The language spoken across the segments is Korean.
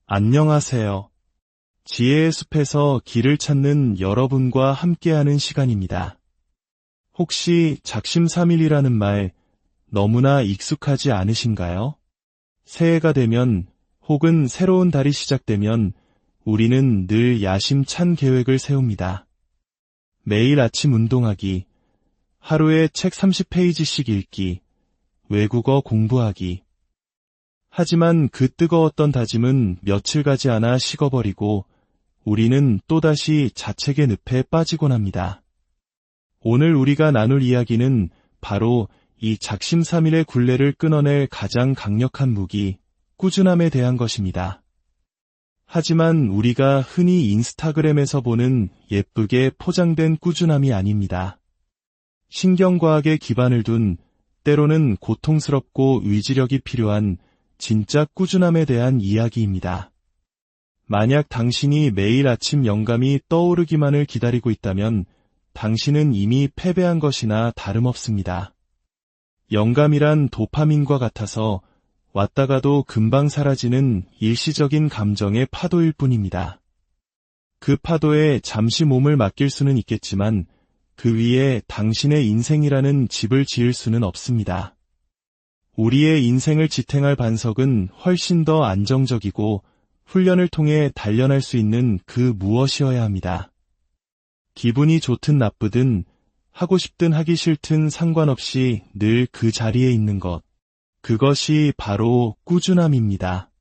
안녕하세요. 지혜의 숲에서 길을 찾는 여러분과 함께하는 시간입니다. 혹시 작심삼일이라는 말 너무나 익숙하지 않으신가요? 새해가 되면 혹은 새로운 달이 시작되면 우리는 늘 야심찬 계획을 세웁니다. 매일 아침 운동하기, 하루에 책 30페이지씩 읽기, 외국어 공부하기. 하지만 그 뜨거웠던 다짐은 며칠 가지 않아 식어버리고 우리는 또다시 자책의 늪에 빠지곤 합니다. 오늘 우리가 나눌 이야기는 바로 이 작심삼일의 굴레를 끊어낼 가장 강력한 무기, 꾸준함에 대한 것입니다. 하지만 우리가 흔히 인스타그램에서 보는 예쁘게 포장된 꾸준함이 아닙니다. 신경과학에 기반을 둔 때로는 고통스럽고 의지력이 필요한 진짜 꾸준함에 대한 이야기입니다. 만약 당신이 매일 아침 영감이 떠오르기만을 기다리고 있다면 당신은 이미 패배한 것이나 다름없습니다. 영감이란 도파민과 같아서 왔다가도 금방 사라지는 일시적인 감정의 파도일 뿐입니다. 그 파도에 잠시 몸을 맡길 수는 있겠지만 그 위에 당신의 인생이라는 집을 지을 수는 없습니다. 우리의 인생을 지탱할 반석은 훨씬 더 안정적이고 훈련을 통해 단련할 수 있는 그 무엇이어야 합니다. 기분이 좋든 나쁘든 하고 싶든 하기 싫든 상관없이 늘 그 자리에 있는 것. 그것이 바로 꾸준함입니다.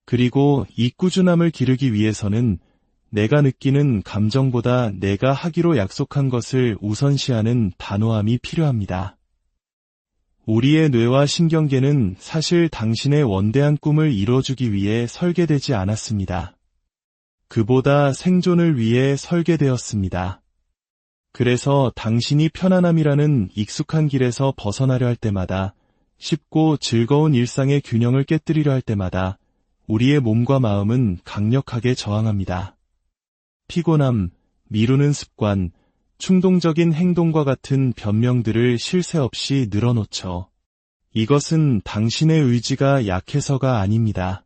그리고 이 꾸준함을 기르기 위해서는 내가 느끼는 감정보다 내가 하기로 약속한 것을 우선시하는 단호함이 필요합니다. 우리의 뇌와 신경계는 사실 당신의 원대한 꿈을 이뤄주기 위해 설계되지 않았습니다. 그보다 생존을 위해 설계되었습니다. 그래서 당신이 편안함이라는 익숙한 길에서 벗어나려 할 때마다, 쉽고 즐거운 일상의 균형을 깨뜨리려 할 때마다 우리의 몸과 마음은 강력하게 저항합니다. 피곤함, 미루는 습관, 충동적인 행동과 같은 변명들을 쉴 새 없이 늘어놓죠. 이것은 당신의 의지가 약해서가 아닙니다.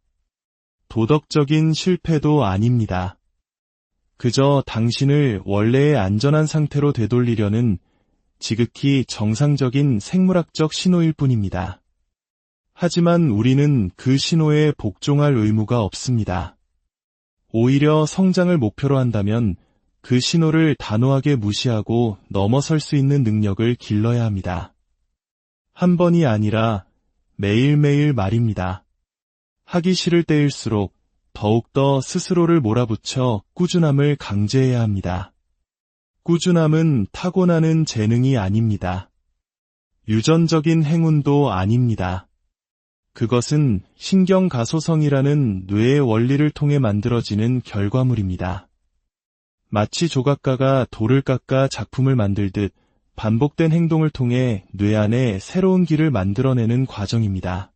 도덕적인 실패도 아닙니다. 그저 당신을 원래의 안전한 상태로 되돌리려는 지극히 정상적인 생물학적 신호일 뿐입니다. 하지만 우리는 그 신호에 복종할 의무가 없습니다. 오히려 성장을 목표로 한다면 그 신호를 단호하게 무시하고 넘어설 수 있는 능력을 길러야 합니다. 한 번이 아니라 매일매일 말입니다. 하기 싫을 때일수록 더욱더 스스로를 몰아붙여 꾸준함을 강제해야 합니다. 꾸준함은 타고나는 재능이 아닙니다. 유전적인 행운도 아닙니다. 그것은 신경가소성이라는 뇌의 원리를 통해 만들어지는 결과물입니다. 마치 조각가가 돌을 깎아 작품을 만들듯 반복된 행동을 통해 뇌 안에 새로운 길을 만들어내는 과정입니다.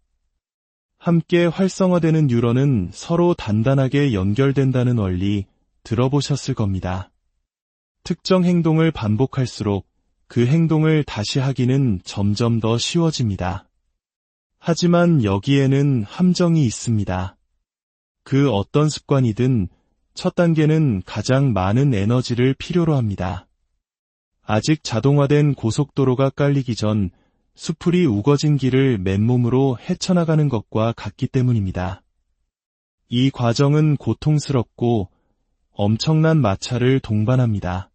함께 활성화되는 뉴런은 서로 단단하게 연결된다는 원리 들어보셨을 겁니다. 특정 행동을 반복할수록 그 행동을 다시 하기는 점점 더 쉬워집니다. 하지만 여기에는 함정이 있습니다. 그 어떤 습관이든 첫 단계는 가장 많은 에너지를 필요로 합니다. 아직 자동화된 고속도로가 깔리기 전 수풀이 우거진 길을 맨몸으로 헤쳐나가는 것과 같기 때문입니다. 이 과정은 고통스럽고 엄청난 마찰을 동반합니다.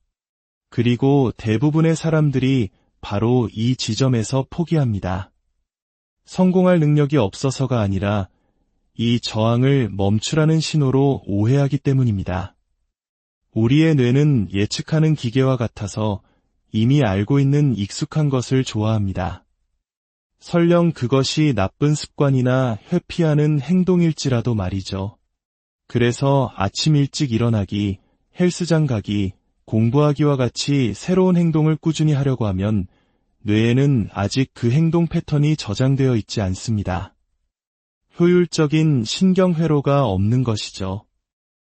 그리고 대부분의 사람들이 바로 이 지점에서 포기합니다. 성공할 능력이 없어서가 아니라 이 저항을 멈추라는 신호로 오해하기 때문입니다. 우리의 뇌는 예측하는 기계와 같아서 이미 알고 있는 익숙한 것을 좋아합니다. 설령 그것이 나쁜 습관이나 회피하는 행동일지라도 말이죠. 그래서 아침 일찍 일어나기, 헬스장 가기, 공부하기와 같이 새로운 행동을 꾸준히 하려고 하면 뇌에는 아직 그 행동 패턴이 저장되어 있지 않습니다. 효율적인 신경회로가 없는 것이죠.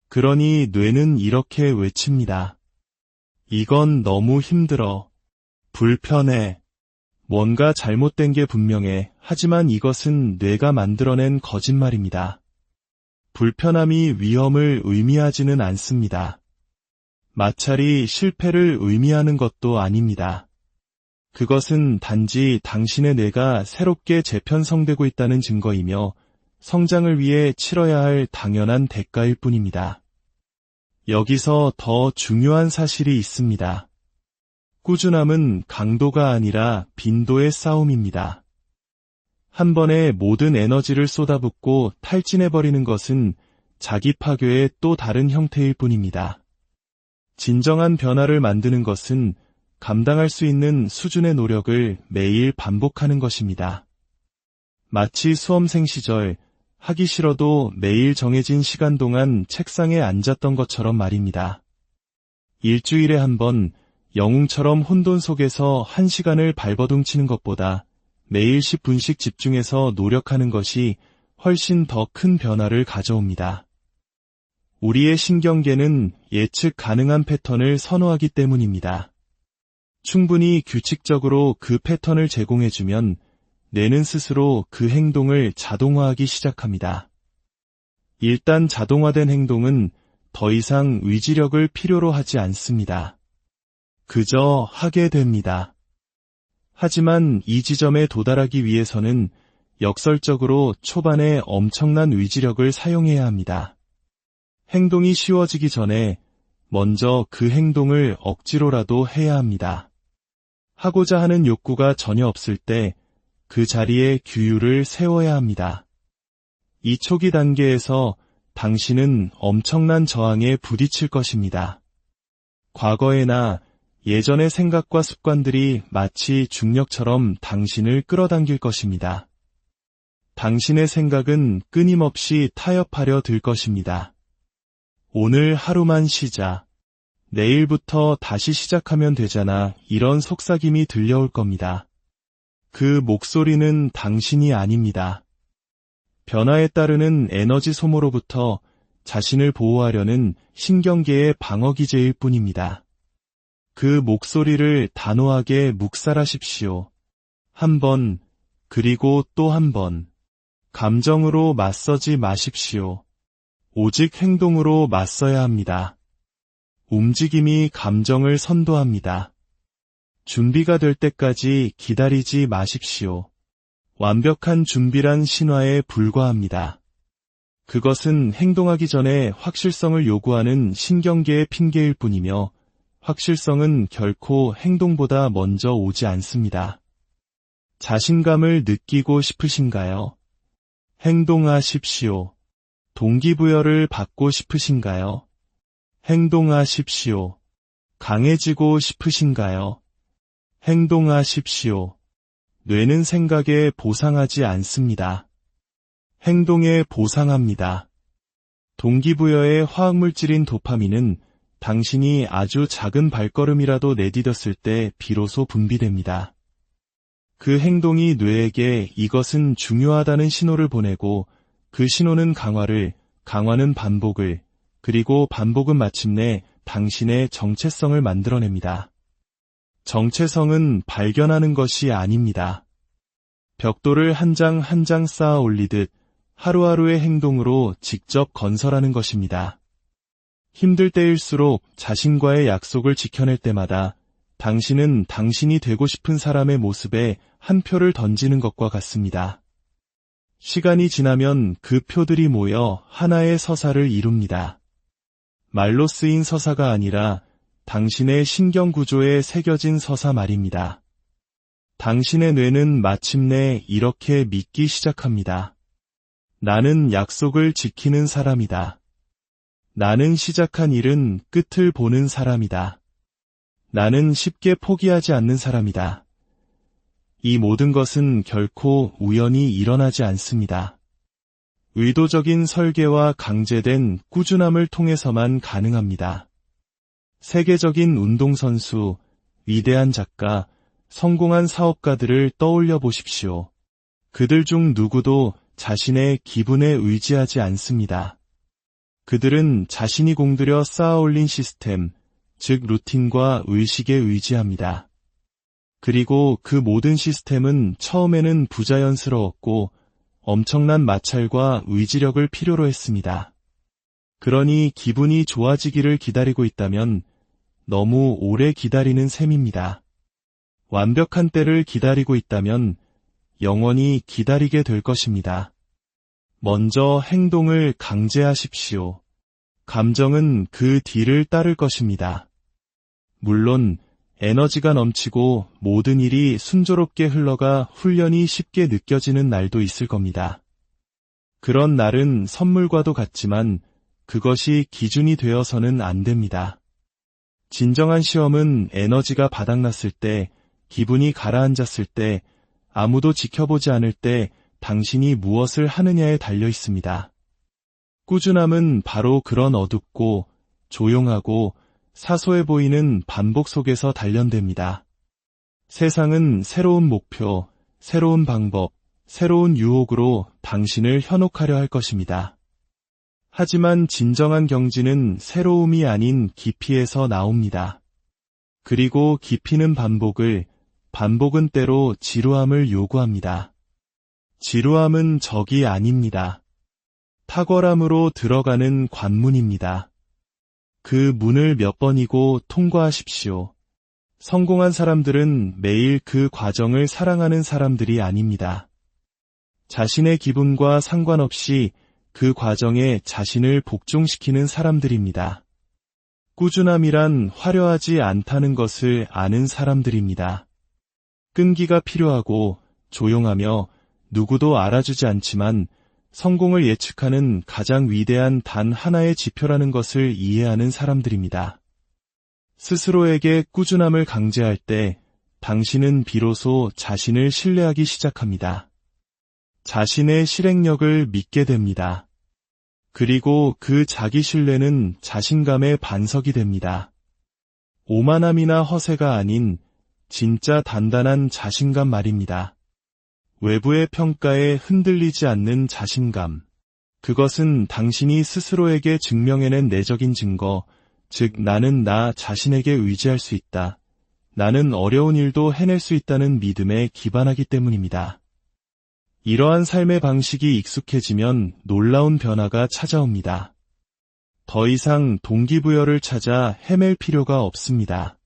그러니 뇌는 이렇게 외칩니다. 이건 너무 힘들어. 불편해. 뭔가 잘못된 게 분명해. 하지만 이것은 뇌가 만들어낸 거짓말입니다. 불편함이 위험을 의미하지는 않습니다. 마찰이 실패를 의미하는 것도 아닙니다. 그것은 단지 당신의 뇌가 새롭게 재편성되고 있다는 증거이며 성장을 위해 치러야 할 당연한 대가일 뿐입니다. 여기서 더 중요한 사실이 있습니다. 꾸준함은 강도가 아니라 빈도의 싸움입니다. 한 번에 모든 에너지를 쏟아붓고 탈진해버리는 것은 자기 파괴의 또 다른 형태일 뿐입니다. 진정한 변화를 만드는 것은 감당할 수 있는 수준의 노력을 매일 반복하는 것입니다. 마치 수험생 시절 하기 싫어도 매일 정해진 시간 동안 책상에 앉았던 것처럼 말입니다. 일주일에 한 번 영웅처럼 혼돈 속에서 1시간을 발버둥 치는 것보다 매일 10분씩 집중해서 노력하는 것이 훨씬 더 큰 변화를 가져옵니다. 우리의 신경계는 예측 가능한 패턴을 선호하기 때문입니다. 충분히 규칙적으로 그 패턴을 제공해주면 뇌는 스스로 그 행동을 자동화하기 시작합니다. 일단 자동화된 행동은 더 이상 의지력을 필요로 하지 않습니다. 그저 하게 됩니다. 하지만 이 지점에 도달하기 위해서는 역설적으로 초반에 엄청난 의지력을 사용해야 합니다. 행동이 쉬워지기 전에 먼저 그 행동을 억지로라도 해야 합니다. 하고자 하는 욕구가 전혀 없을 때 그 자리에 규율을 세워야 합니다. 이 초기 단계에서 당신은 엄청난 저항에 부딪힐 것입니다. 과거에나 예전의 생각과 습관들이 마치 중력처럼 당신을 끌어당길 것입니다. 당신의 생각은 끊임없이 타협하려 들 것입니다. 오늘 하루만 쉬자. 내일부터 다시 시작하면 되잖아. 이런 속삭임이 들려올 겁니다. 그 목소리는 당신이 아닙니다. 변화에 따르는 에너지 소모로부터 자신을 보호하려는 신경계의 방어기제일 뿐입니다. 그 목소리를 단호하게 묵살하십시오. 한 번, 그리고 또 한 번. 감정으로 맞서지 마십시오. 오직 행동으로 맞서야 합니다. 움직임이 감정을 선도합니다. 준비가 될 때까지 기다리지 마십시오. 완벽한 준비란 신화에 불과합니다. 그것은 행동하기 전에 확실성을 요구하는 신경계의 핑계일 뿐이며 확실성은 결코 행동보다 먼저 오지 않습니다. 자신감을 느끼고 싶으신가요? 행동하십시오. 동기부여를 받고 싶으신가요? 행동하십시오. 강해지고 싶으신가요? 행동하십시오. 뇌는 생각에 보상하지 않습니다. 행동에 보상합니다. 동기부여의 화학물질인 도파민은 당신이 아주 작은 발걸음이라도 내디뎠을 때 비로소 분비됩니다. 그 행동이 뇌에게 이것은 중요하다는 신호를 보내고 그 신호는 강화는 반복을, 그리고 반복은 마침내 당신의 정체성을 만들어냅니다. 정체성은 발견하는 것이 아닙니다. 벽돌을 한 장 한 장 쌓아 올리듯 하루하루의 행동으로 직접 건설하는 것입니다. 힘들 때일수록 자신과의 약속을 지켜낼 때마다 당신은 당신이 되고 싶은 사람의 모습에 한 표를 던지는 것과 같습니다. 시간이 지나면 그 표들이 모여 하나의 서사를 이룹니다. 말로 쓰인 서사가 아니라 당신의 신경구조에 새겨진 서사 말입니다. 당신의 뇌는 마침내 이렇게 믿기 시작합니다. 나는 약속을 지키는 사람이다. 나는 시작한 일은 끝을 보는 사람이다. 나는 쉽게 포기하지 않는 사람이다. 이 모든 것은 결코 우연히 일어나지 않습니다. 의도적인 설계와 강제된 꾸준함을 통해서만 가능합니다. 세계적인 운동선수, 위대한 작가, 성공한 사업가들을 떠올려 보십시오. 그들 중 누구도 자신의 기분에 의지하지 않습니다. 그들은 자신이 공들여 쌓아올린 시스템, 즉 루틴과 의식에 의지합니다. 그리고 그 모든 시스템은 처음에는 부자연스러웠고 엄청난 마찰과 의지력을 필요로 했습니다. 그러니 기분이 좋아지기를 기다리고 있다면 너무 오래 기다리는 셈입니다. 완벽한 때를 기다리고 있다면 영원히 기다리게 될 것입니다. 먼저 행동을 강제하십시오. 감정은 그 뒤를 따를 것입니다. 물론 에너지가 넘치고 모든 일이 순조롭게 흘러가 훈련이 쉽게 느껴지는 날도 있을 겁니다. 그런 날은 선물과도 같지만 그것이 기준이 되어서는 안 됩니다. 진정한 시험은 에너지가 바닥났을 때, 기분이 가라앉았을 때, 아무도 지켜보지 않을 때 당신이 무엇을 하느냐에 달려 있습니다. 꾸준함은 바로 그런 어둡고 조용하고 사소해 보이는 반복 속에서 단련됩니다. 세상은 새로운 목표, 새로운 방법, 새로운 유혹으로 당신을 현혹하려 할 것입니다. 하지만 진정한 경지는 새로움이 아닌 깊이에서 나옵니다. 그리고 깊이는 반복은 때로 지루함을 요구합니다. 지루함은 적이 아닙니다. 탁월함으로 들어가는 관문입니다. 그 문을 몇 번이고 통과하십시오. 성공한 사람들은 매일 그 과정을 사랑하는 사람들이 아닙니다. 자신의 기분과 상관없이 그 과정에 자신을 복종시키는 사람들입니다. 꾸준함이란 화려하지 않다는 것을 아는 사람들입니다. 끈기가 필요하고 조용하며 누구도 알아주지 않지만 성공을 예측하는 가장 위대한 단 하나의 지표라는 것을 이해하는 사람들입니다. 스스로에게 꾸준함을 강제할 때 당신은 비로소 자신을 신뢰하기 시작합니다. 자신의 실행력을 믿게 됩니다. 그리고 그 자기 신뢰는 자신감의 반석이 됩니다. 오만함이나 허세가 아닌 진짜 단단한 자신감 말입니다. 외부의 평가에 흔들리지 않는 자신감. 그것은 당신이 스스로에게 증명해낸 내적인 증거, 즉 나는 나 자신에게 의지할 수 있다. 나는 어려운 일도 해낼 수 있다는 믿음에 기반하기 때문입니다. 이러한 삶의 방식이 익숙해지면 놀라운 변화가 찾아옵니다. 더 이상 동기부여를 찾아 헤맬 필요가 없습니다.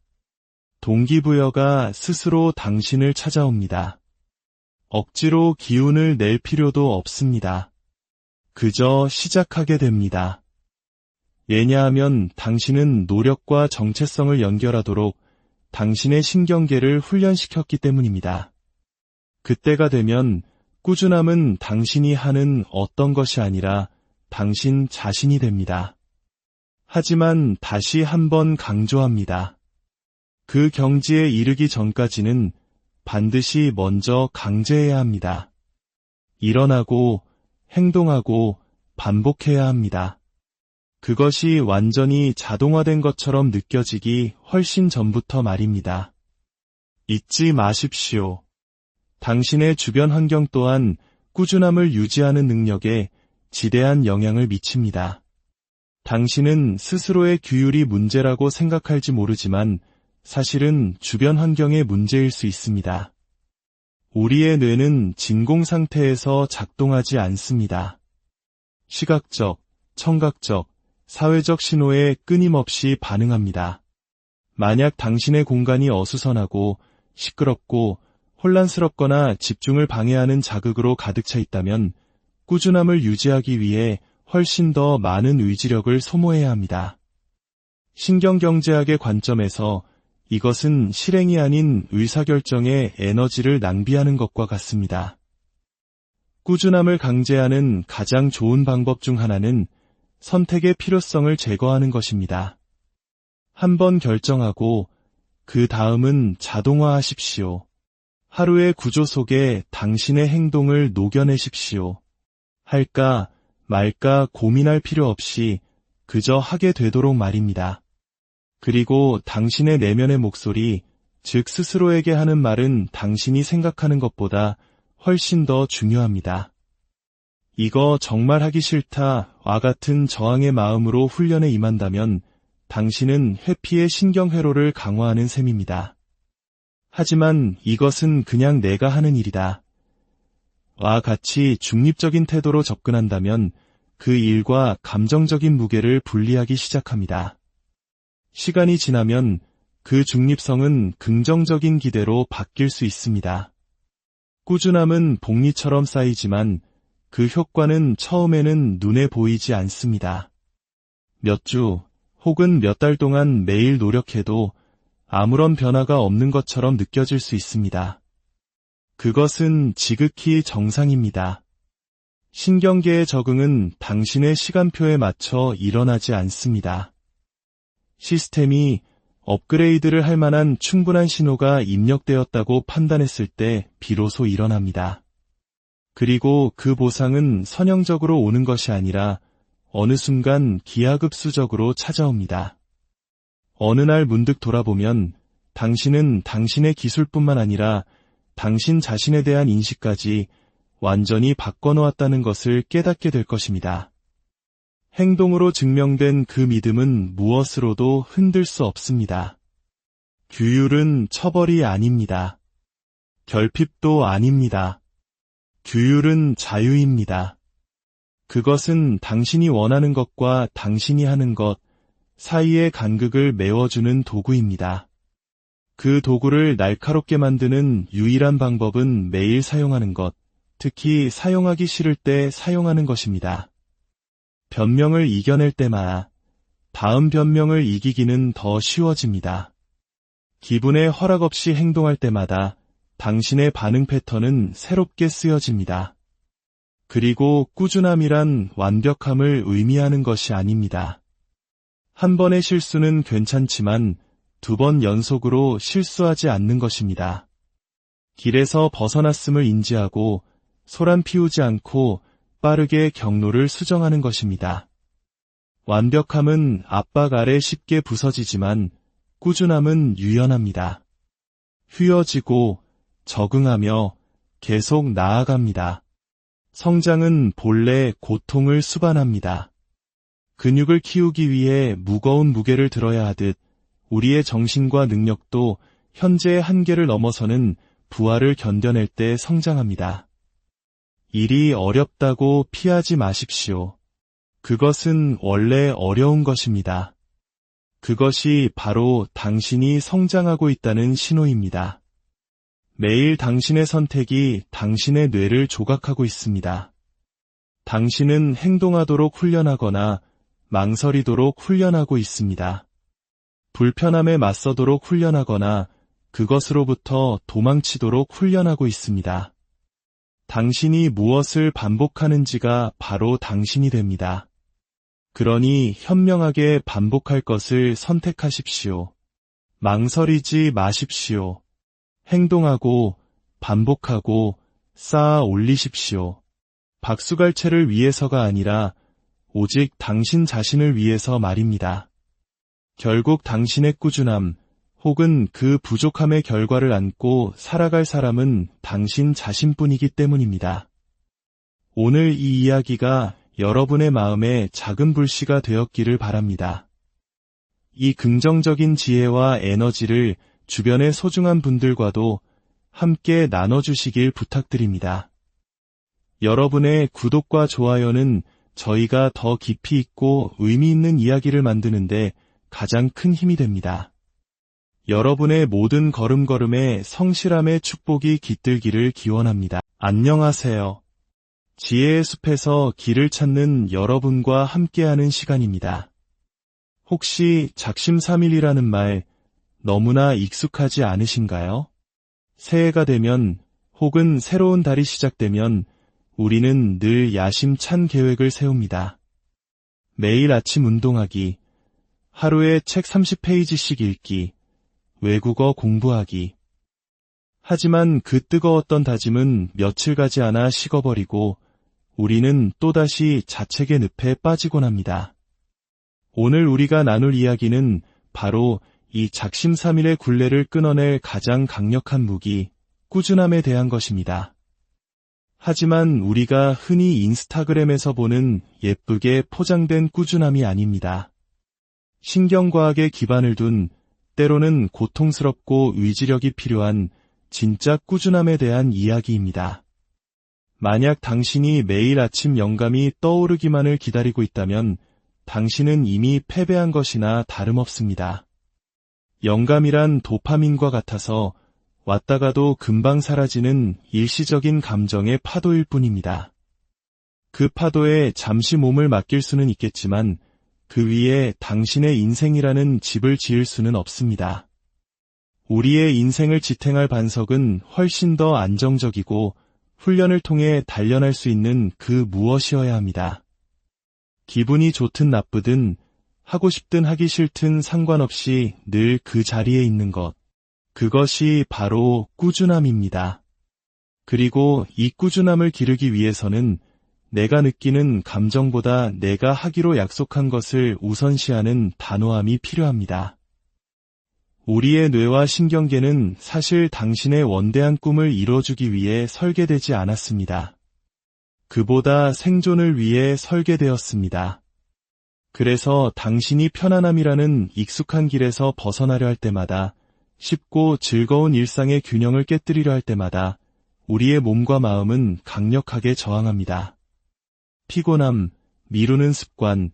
동기부여가 스스로 당신을 찾아옵니다. 억지로 기운을 낼 필요도 없습니다. 그저 시작하게 됩니다. 왜냐하면 당신은 노력과 정체성을 연결하도록 당신의 신경계를 훈련시켰기 때문입니다. 그때가 되면 꾸준함은 당신이 하는 어떤 것이 아니라 당신 자신이 됩니다. 하지만 다시 한번 강조합니다. 그 경지에 이르기 전까지는 반드시 먼저 강제해야 합니다. 일어나고 행동하고 반복해야 합니다. 그것이 완전히 자동화된 것처럼 느껴지기 훨씬 전부터 말입니다. 잊지 마십시오. 당신의 주변 환경 또한 꾸준함을 유지하는 능력에 지대한 영향을 미칩니다. 당신은 스스로의 규율이 문제라고 생각할지 모르지만 사실은 주변 환경의 문제일 수 있습니다. 우리의 뇌는 진공 상태에서 작동하지 않습니다. 시각적, 청각적, 사회적 신호에 끊임없이 반응합니다. 만약 당신의 공간이 어수선하고 시끄럽고 혼란스럽거나 집중을 방해하는 자극으로 가득 차 있다면 꾸준함을 유지하기 위해 훨씬 더 많은 의지력을 소모해야 합니다. 신경경제학의 관점에서 이것은 실행이 아닌 의사결정에 에너지를 낭비하는 것과 같습니다. 꾸준함을 강제하는 가장 좋은 방법 중 하나는 선택의 필요성을 제거하는 것입니다. 한번 결정하고 그 다음은 자동화하십시오. 하루의 구조 속에 당신의 행동을 녹여내십시오. 할까 말까 고민할 필요 없이 그저 하게 되도록 말입니다. 그리고 당신의 내면의 목소리, 즉 스스로에게 하는 말은 당신이 생각하는 것보다 훨씬 더 중요합니다. 이거 정말 하기 싫다와 같은 저항의 마음으로 훈련에 임한다면 당신은 회피의 신경회로를 강화하는 셈입니다. 하지만 이것은 그냥 내가 하는 일이다. 같이 중립적인 태도로 접근한다면 그 일과 감정적인 무게를 분리하기 시작합니다. 시간이 지나면 그 중립성은 긍정적인 기대로 바뀔 수 있습니다. 꾸준함은 복리처럼 쌓이지만 그 효과는 처음에는 눈에 보이지 않습니다. 몇 주 혹은 몇 달 동안 매일 노력해도 아무런 변화가 없는 것처럼 느껴질 수 있습니다. 그것은 지극히 정상입니다. 신경계의 적응은 당신의 시간표에 맞춰 일어나지 않습니다. 시스템이 업그레이드를 할 만한 충분한 신호가 입력되었다고 판단했을 때 비로소 일어납니다. 그리고 그 보상은 선형적으로 오는 것이 아니라 어느 순간 기하급수적으로 찾아옵니다. 어느 날 문득 돌아보면 당신은 당신의 기술뿐만 아니라 당신 자신에 대한 인식까지 완전히 바꿔놓았다는 것을 깨닫게 될 것입니다. 행동으로 증명된 그 믿음은 무엇으로도 흔들 수 없습니다. 규율은 처벌이 아닙니다. 결핍도 아닙니다. 규율은 자유입니다. 그것은 당신이 원하는 것과 당신이 하는 것 사이의 간극을 메워주는 도구입니다. 그 도구를 날카롭게 만드는 유일한 방법은 매일 사용하는 것, 특히 사용하기 싫을 때 사용하는 것입니다. 변명을 이겨낼 때마다 다음 변명을 이기기는 더 쉬워집니다. 기분에 허락 없이 행동할 때마다 당신의 반응 패턴은 새롭게 쓰여집니다. 그리고 꾸준함이란 완벽함을 의미하는 것이 아닙니다. 한 번의 실수는 괜찮지만 2번 연속으로 실수하지 않는 것입니다. 길에서 벗어났음을 인지하고 소란 피우지 않고 빠르게 경로를 수정하는 것입니다. 완벽함은 압박 아래 쉽게 부서지지만 꾸준함은 유연합니다. 휘어지고 적응하며 계속 나아갑니다. 성장은 본래 고통을 수반합니다. 근육을 키우기 위해 무거운 무게를 들어야 하듯 우리의 정신과 능력도 현재의 한계를 넘어서는 부하를 견뎌낼 때 성장합니다. 일이 어렵다고 피하지 마십시오. 그것은 원래 어려운 것입니다. 그것이 바로 당신이 성장하고 있다는 신호입니다. 매일 당신의 선택이 당신의 뇌를 조각하고 있습니다. 당신은 행동하도록 훈련하거나 망설이도록 훈련하고 있습니다. 불편함에 맞서도록 훈련하거나 그것으로부터 도망치도록 훈련하고 있습니다. 당신이 무엇을 반복하는지가 바로 당신이 됩니다. 그러니 현명하게 반복할 것을 선택하십시오. 망설이지 마십시오. 행동하고 반복하고 쌓아 올리십시오. 박수갈채를 위해서가 아니라 오직 당신 자신을 위해서 말입니다. 결국 당신의 꾸준함 혹은 그 부족함의 결과를 안고 살아갈 사람은 당신 자신뿐이기 때문입니다. 오늘 이 이야기가 여러분의 마음에 작은 불씨가 되었기를 바랍니다. 이 긍정적인 지혜와 에너지를 주변의 소중한 분들과도 함께 나눠주시길 부탁드립니다. 여러분의 구독과 좋아요는 저희가 더 깊이 있고 의미 있는 이야기를 만드는데 가장 큰 힘이 됩니다. 여러분의 모든 걸음걸음에 성실함의 축복이 깃들기를 기원합니다. 안녕하세요. 지혜의 숲에서 길을 찾는 여러분과 함께하는 시간입니다. 혹시 작심삼일이라는 말 너무나 익숙하지 않으신가요? 새해가 되면 혹은 새로운 달이 시작되면 우리는 늘 야심찬 계획을 세웁니다. 매일 아침 운동하기, 하루에 책 30페이지씩 읽기, 외국어 공부하기. 하지만 그 뜨거웠던 다짐은 며칠 가지 않아 식어버리고 우리는 또다시 자책의 늪에 빠지곤 합니다. 오늘 우리가 나눌 이야기는 바로 이 작심삼일의 굴레를 끊어낼 가장 강력한 무기, 꾸준함에 대한 것입니다. 하지만 우리가 흔히 인스타그램에서 보는 예쁘게 포장된 꾸준함이 아닙니다. 신경과학에 기반을 둔 때로는 고통스럽고 의지력이 필요한 진짜 꾸준함에 대한 이야기입니다. 만약 당신이 매일 아침 영감이 떠오르기만을 기다리고 있다면 당신은 이미 패배한 것이나 다름없습니다. 영감이란 도파민과 같아서 왔다가도 금방 사라지는 일시적인 감정의 파도일 뿐입니다. 그 파도에 잠시 몸을 맡길 수는 있겠지만 그 위에 당신의 인생이라는 집을 지을 수는 없습니다. 우리의 인생을 지탱할 반석은 훨씬 더 안정적이고 훈련을 통해 단련할 수 있는 그 무엇이어야 합니다. 기분이 좋든 나쁘든 하고 싶든 하기 싫든 상관없이 늘 그 자리에 있는 것. 그것이 바로 꾸준함입니다. 그리고 이 꾸준함을 기르기 위해서는 내가 느끼는 감정보다 내가 하기로 약속한 것을 우선시하는 단호함이 필요합니다. 우리의 뇌와 신경계는 사실 당신의 원대한 꿈을 이뤄주기 위해 설계되지 않았습니다. 그보다 생존을 위해 설계되었습니다. 그래서 당신이 편안함이라는 익숙한 길에서 벗어나려 할 때마다, 쉽고 즐거운 일상의 균형을 깨뜨리려 할 때마다 우리의 몸과 마음은 강력하게 저항합니다. 피곤함, 미루는 습관,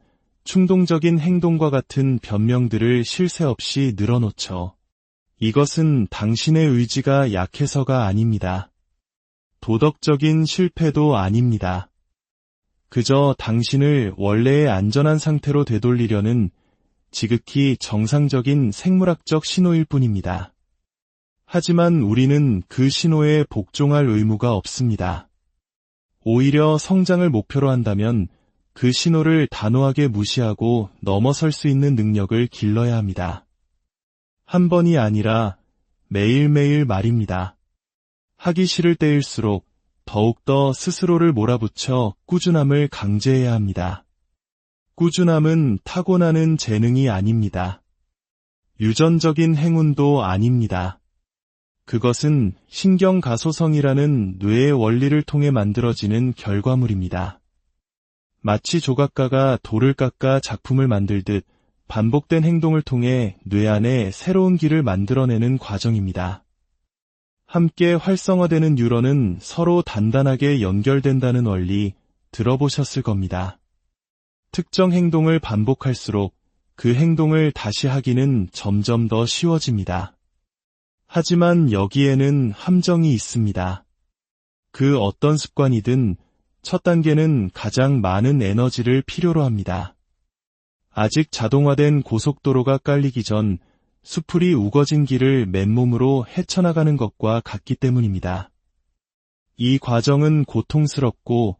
충동적인 행동과 같은 변명들을 쉴 새 없이 늘어놓죠. 이것은 당신의 의지가 약해서가 아닙니다. 도덕적인 실패도 아닙니다. 그저 당신을 원래의 안전한 상태로 되돌리려는 지극히 정상적인 생물학적 신호일 뿐입니다. 하지만 우리는 그 신호에 복종할 의무가 없습니다. 오히려 성장을 목표로 한다면 그 신호를 단호하게 무시하고 넘어설 수 있는 능력을 길러야 합니다. 한 번이 아니라 매일매일 말입니다. 하기 싫을 때일수록 더욱더 스스로를 몰아붙여 꾸준함을 강제해야 합니다. 꾸준함은 타고나는 재능이 아닙니다. 유전적인 행운도 아닙니다. 그것은 신경가소성이라는 뇌의 원리를 통해 만들어지는 결과물입니다. 마치 조각가가 돌을 깎아 작품을 만들듯 반복된 행동을 통해 뇌 안에 새로운 길을 만들어내는 과정입니다. 함께 활성화되는 뉴런은 서로 단단하게 연결된다는 원리 들어보셨을 겁니다. 특정 행동을 반복할수록 그 행동을 다시 하기는 점점 더 쉬워집니다. 하지만 여기에는 함정이 있습니다. 그 어떤 습관이든 첫 단계는 가장 많은 에너지를 필요로 합니다. 아직 자동화된 고속도로가 깔리기 전 수풀이 우거진 길을 맨몸으로 헤쳐나가는 것과 같기 때문입니다. 이 과정은 고통스럽고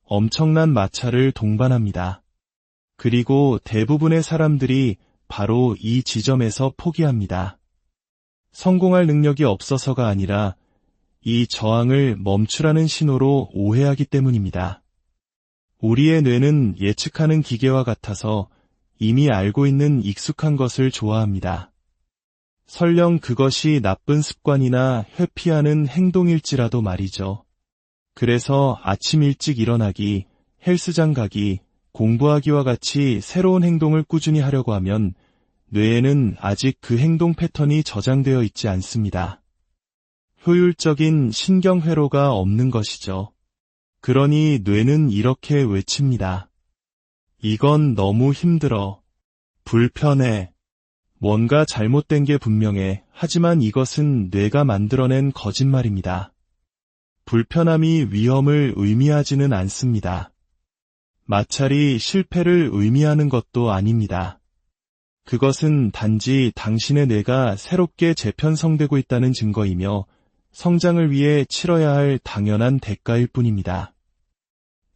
엄청난 마찰을 동반합니다. 그리고 대부분의 사람들이 바로 이 지점에서 포기합니다. 성공할 능력이 없어서가 아니라 이 저항을 멈추라는 신호로 오해하기 때문입니다. 우리의 뇌는 예측하는 기계와 같아서 이미 알고 있는 익숙한 것을 좋아합니다. 설령 그것이 나쁜 습관이나 회피하는 행동일지라도 말이죠. 그래서 아침 일찍 일어나기, 헬스장 가기, 공부하기와 같이 새로운 행동을 꾸준히 하려고 하면 뇌에는 아직 그 행동 패턴이 저장되어 있지 않습니다. 효율적인 신경회로가 없는 것이죠. 그러니 뇌는 이렇게 외칩니다. 이건 너무 힘들어. 불편해. 뭔가 잘못된 게 분명해. 하지만 이것은 뇌가 만들어낸 거짓말입니다. 불편함이 위험을 의미하지는 않습니다. 마찰이 실패를 의미하는 것도 아닙니다. 그것은 단지 당신의 뇌가 새롭게 재편성되고 있다는 증거이며 성장을 위해 치러야 할 당연한 대가일 뿐입니다.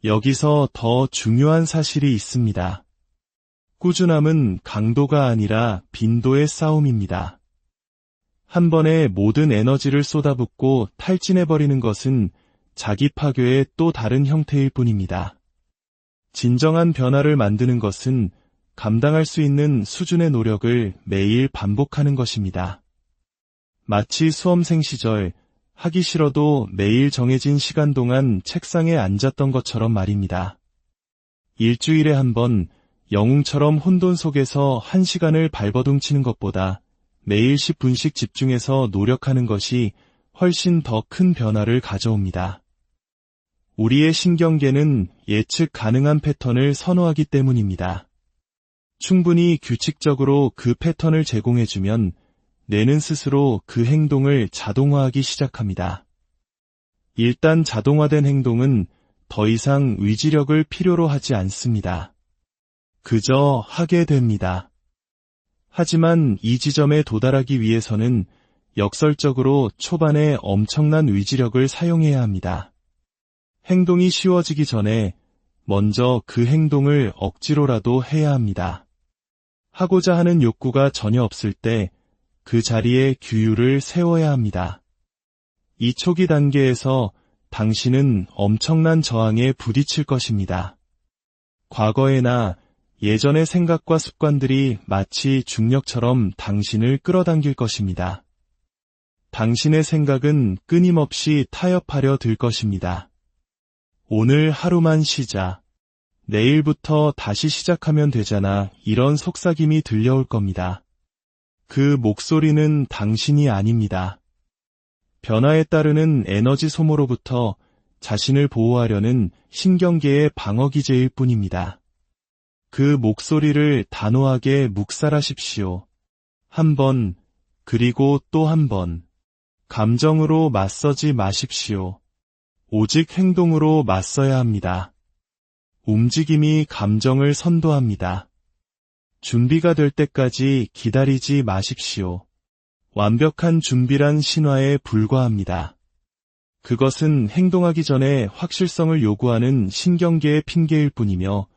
여기서 더 중요한 사실이 있습니다. 꾸준함은 강도가 아니라 빈도의 싸움입니다. 한 번에 모든 에너지를 쏟아붓고 탈진해버리는 것은 자기 파괴의 또 다른 형태일 뿐입니다. 진정한 변화를 만드는 것은 감당할 수 있는 수준의 노력을 매일 반복하는 것입니다. 마치 수험생 시절 하기 싫어도 매일 정해진 시간 동안 책상에 앉았던 것처럼 말입니다. 일주일에 한 번 영웅처럼 혼돈 속에서 1시간을 발버둥 치는 것보다 매일 10분씩 집중해서 노력하는 것이 훨씬 더 큰 변화를 가져옵니다. 우리의 신경계는 예측 가능한 패턴을 선호하기 때문입니다. 충분히 규칙적으로 그 패턴을 제공해주면 뇌는 스스로 그 행동을 자동화하기 시작합니다. 일단 자동화된 행동은 더 이상 의지력을 필요로 하지 않습니다. 그저 하게 됩니다. 하지만 이 지점에 도달하기 위해서는 역설적으로 초반에 엄청난 의지력을 사용해야 합니다. 행동이 쉬워지기 전에 먼저 그 행동을 억지로라도 해야 합니다. 하고자 하는 욕구가 전혀 없을 때 그 자리에 규율을 세워야 합니다. 이 초기 단계에서 당신은 엄청난 저항에 부딪힐 것입니다. 과거에나 예전의 생각과 습관들이 마치 중력처럼 당신을 끌어당길 것입니다. 당신의 생각은 끊임없이 타협하려 들 것입니다. 오늘 하루만 쉬자. 내일부터 다시 시작하면 되잖아. 이런 속삭임이 들려올 겁니다. 그 목소리는 당신이 아닙니다. 변화에 따르는 에너지 소모로부터 자신을 보호하려는 신경계의 방어기제일 뿐입니다. 그 목소리를 단호하게 묵살하십시오. 한 번, 그리고 또 한 번. 감정으로 맞서지 마십시오. 오직 행동으로 맞서야 합니다. 움직임이 감정을 선도합니다. 준비가 될 때까지 기다리지 마십시오. 완벽한 준비란 신화에 불과합니다. 그것은 행동하기 전에 확실성을 요구하는 신경계의 핑계일 뿐이며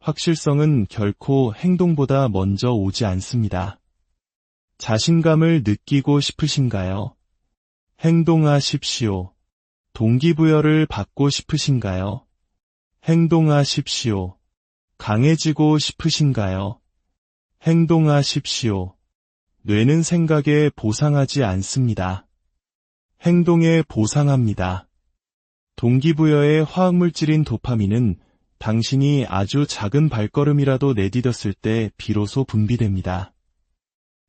확실성은 결코 행동보다 먼저 오지 않습니다. 자신감을 느끼고 싶으신가요? 행동하십시오. 동기부여를 받고 싶으신가요? 행동하십시오. 강해지고 싶으신가요? 행동하십시오. 뇌는 생각에 보상하지 않습니다. 행동에 보상합니다. 동기부여의 화학물질인 도파민은 당신이 아주 작은 발걸음이라도 내디뎠을 때 비로소 분비됩니다.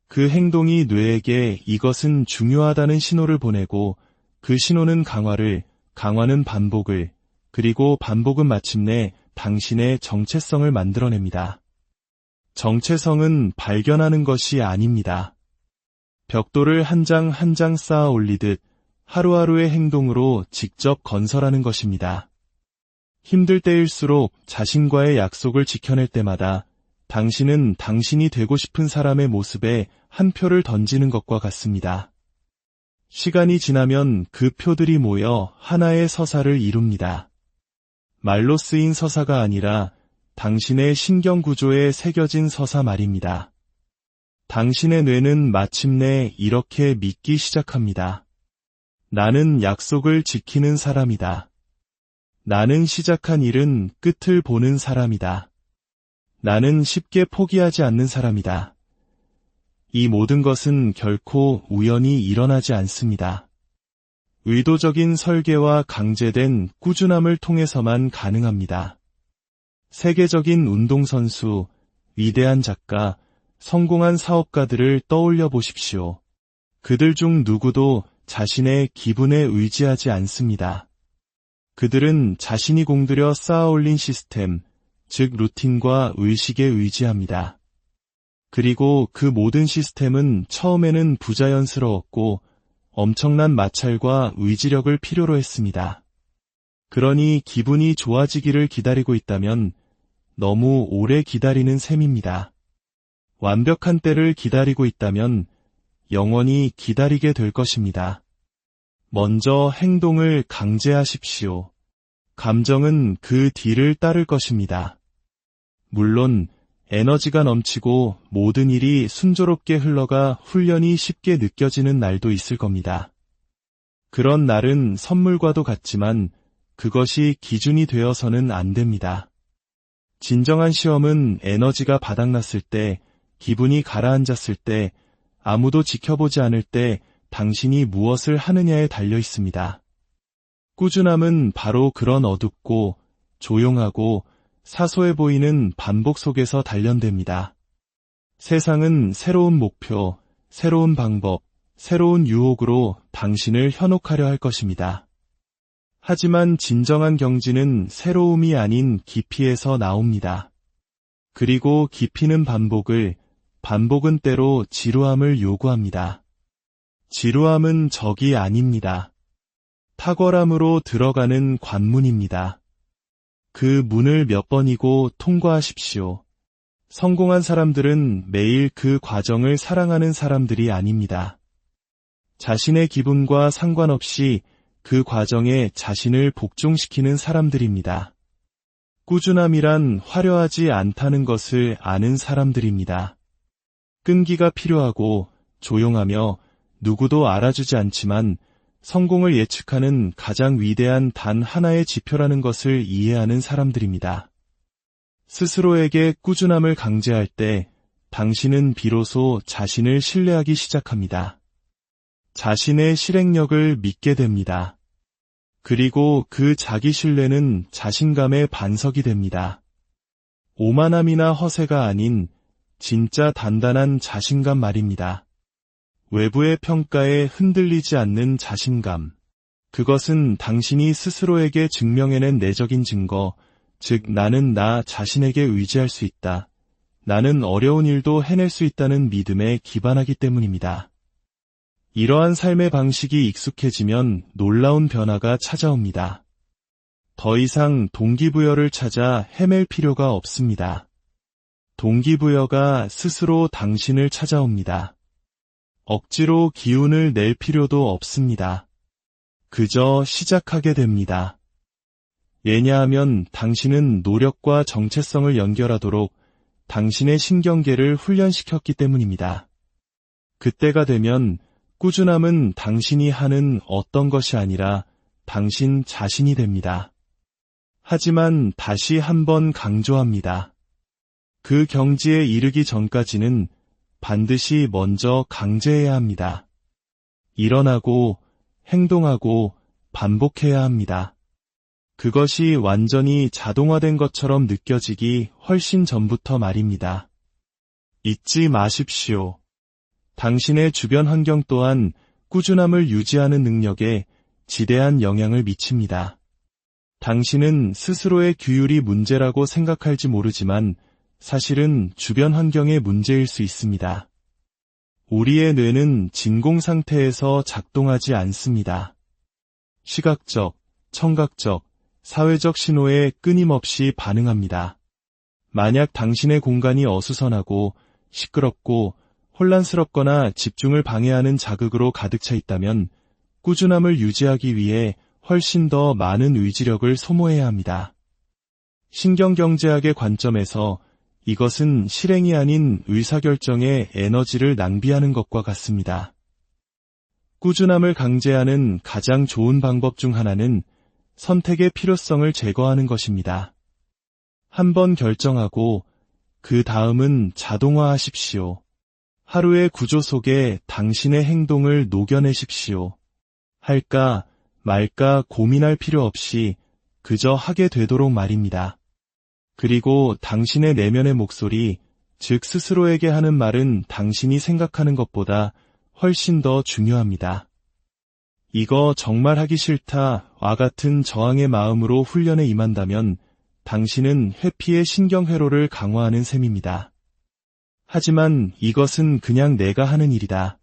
그 행동이 뇌에게 이것은 중요하다는 신호를 보내고 그 신호는 강화는 반복을, 그리고 반복은 마침내 당신의 정체성을 만들어냅니다. 정체성은 발견하는 것이 아닙니다. 벽돌을 한 장 한 장 쌓아 올리듯 하루하루의 행동으로 직접 건설하는 것입니다. 힘들 때일수록 자신과의 약속을 지켜낼 때마다 당신은 당신이 되고 싶은 사람의 모습에 한 표를 던지는 것과 같습니다. 시간이 지나면 그 표들이 모여 하나의 서사를 이룹니다. 말로 쓰인 서사가 아니라 당신의 신경구조에 새겨진 서사 말입니다. 당신의 뇌는 마침내 이렇게 믿기 시작합니다. 나는 약속을 지키는 사람이다. 나는 시작한 일은 끝을 보는 사람이다. 나는 쉽게 포기하지 않는 사람이다. 이 모든 것은 결코 우연히 일어나지 않습니다. 의도적인 설계와 강제된 꾸준함을 통해서만 가능합니다. 세계적인 운동선수, 위대한 작가, 성공한 사업가들을 떠올려 보십시오. 그들 중 누구도 자신의 기분에 의지하지 않습니다. 그들은 자신이 공들여 쌓아올린 시스템, 즉 루틴과 의식에 의지합니다. 그리고 그 모든 시스템은 처음에는 부자연스러웠고 엄청난 마찰과 의지력을 필요로 했습니다. 그러니 기분이 좋아지기를 기다리고 있다면 너무 오래 기다리는 셈입니다. 완벽한 때를 기다리고 있다면 영원히 기다리게 될 것입니다. 먼저 행동을 강제하십시오. 감정은 그 뒤를 따를 것입니다. 물론 에너지가 넘치고 모든 일이 순조롭게 흘러가 훈련이 쉽게 느껴지는 날도 있을 겁니다. 그런 날은 선물과도 같지만 그것이 기준이 되어서는 안 됩니다. 진정한 시험은 에너지가 바닥났을 때, 기분이 가라앉았을 때, 아무도 지켜보지 않을 때 당신이 무엇을 하느냐에 달려 있습니다. 꾸준함은 바로 그런 어둡고 조용하고 사소해 보이는 반복 속에서 단련됩니다. 세상은 새로운 목표, 새로운 방법, 새로운 유혹으로 당신을 현혹하려 할 것입니다. 하지만 진정한 경지는 새로움이 아닌 깊이에서 나옵니다. 그리고 깊이는 반복은 때로 지루함을 요구합니다. 지루함은 적이 아닙니다. 탁월함으로 들어가는 관문입니다. 그 문을 몇 번이고 통과하십시오. 성공한 사람들은 매일 그 과정을 사랑하는 사람들이 아닙니다. 자신의 기분과 상관없이 그 과정에 자신을 복종시키는 사람들입니다. 꾸준함이란 화려하지 않다는 것을 아는 사람들입니다. 끈기가 필요하고 조용하며 누구도 알아주지 않지만 성공을 예측하는 가장 위대한 단 하나의 지표라는 것을 이해하는 사람들입니다. 스스로에게 꾸준함을 강제할 때 당신은 비로소 자신을 신뢰하기 시작합니다. 자신의 실행력을 믿게 됩니다. 그리고 그 자기 신뢰는 자신감의 반석이 됩니다. 오만함이나 허세가 아닌 진짜 단단한 자신감 말입니다. 외부의 평가에 흔들리지 않는 자신감. 그것은 당신이 스스로에게 증명해낸 내적인 증거, 즉 나는 나 자신에게 의지할 수 있다. 나는 어려운 일도 해낼 수 있다는 믿음에 기반하기 때문입니다. 이러한 삶의 방식이 익숙해지면 놀라운 변화가 찾아옵니다. 더 이상 동기부여를 찾아 헤맬 필요가 없습니다. 동기부여가 스스로 당신을 찾아옵니다. 억지로 기운을 낼 필요도 없습니다. 그저 시작하게 됩니다. 왜냐하면 당신은 노력과 정체성을 연결하도록 당신의 신경계를 훈련시켰기 때문입니다. 그때가 되면 꾸준함은 당신이 하는 어떤 것이 아니라 당신 자신이 됩니다. 하지만 다시 한번 강조합니다. 그 경지에 이르기 전까지는 반드시 먼저 강제해야 합니다. 일어나고 행동하고 반복해야 합니다. 그것이 완전히 자동화된 것처럼 느껴지기 훨씬 전부터 말입니다. 잊지 마십시오. 당신의 주변 환경 또한 꾸준함을 유지하는 능력에 지대한 영향을 미칩니다. 당신은 스스로의 규율이 문제라고 생각할지 모르지만 사실은 주변 환경의 문제일 수 있습니다. 우리의 뇌는 진공 상태에서 작동하지 않습니다. 시각적, 청각적, 사회적 신호에 끊임없이 반응합니다. 만약 당신의 공간이 어수선하고 시끄럽고 혼란스럽거나 집중을 방해하는 자극으로 가득 차 있다면 꾸준함을 유지하기 위해 훨씬 더 많은 의지력을 소모해야 합니다. 신경경제학의 관점에서 이것은 실행이 아닌 의사결정에 에너지를 낭비하는 것과 같습니다. 꾸준함을 강제하는 가장 좋은 방법 중 하나는 선택의 필요성을 제거하는 것입니다. 한번 결정하고 그 다음은 자동화하십시오. 하루의 구조 속에 당신의 행동을 녹여내십시오. 할까 말까 고민할 필요 없이 그저 하게 되도록 말입니다. 그리고 당신의 내면의 목소리, 즉 스스로에게 하는 말은 당신이 생각하는 것보다 훨씬 더 중요합니다. 이거 정말 하기 싫다와 같은 저항의 마음으로 훈련에 임한다면 당신은 회피의 신경회로를 강화하는 셈입니다. 하지만 이것은 그냥 내가 하는 일이다.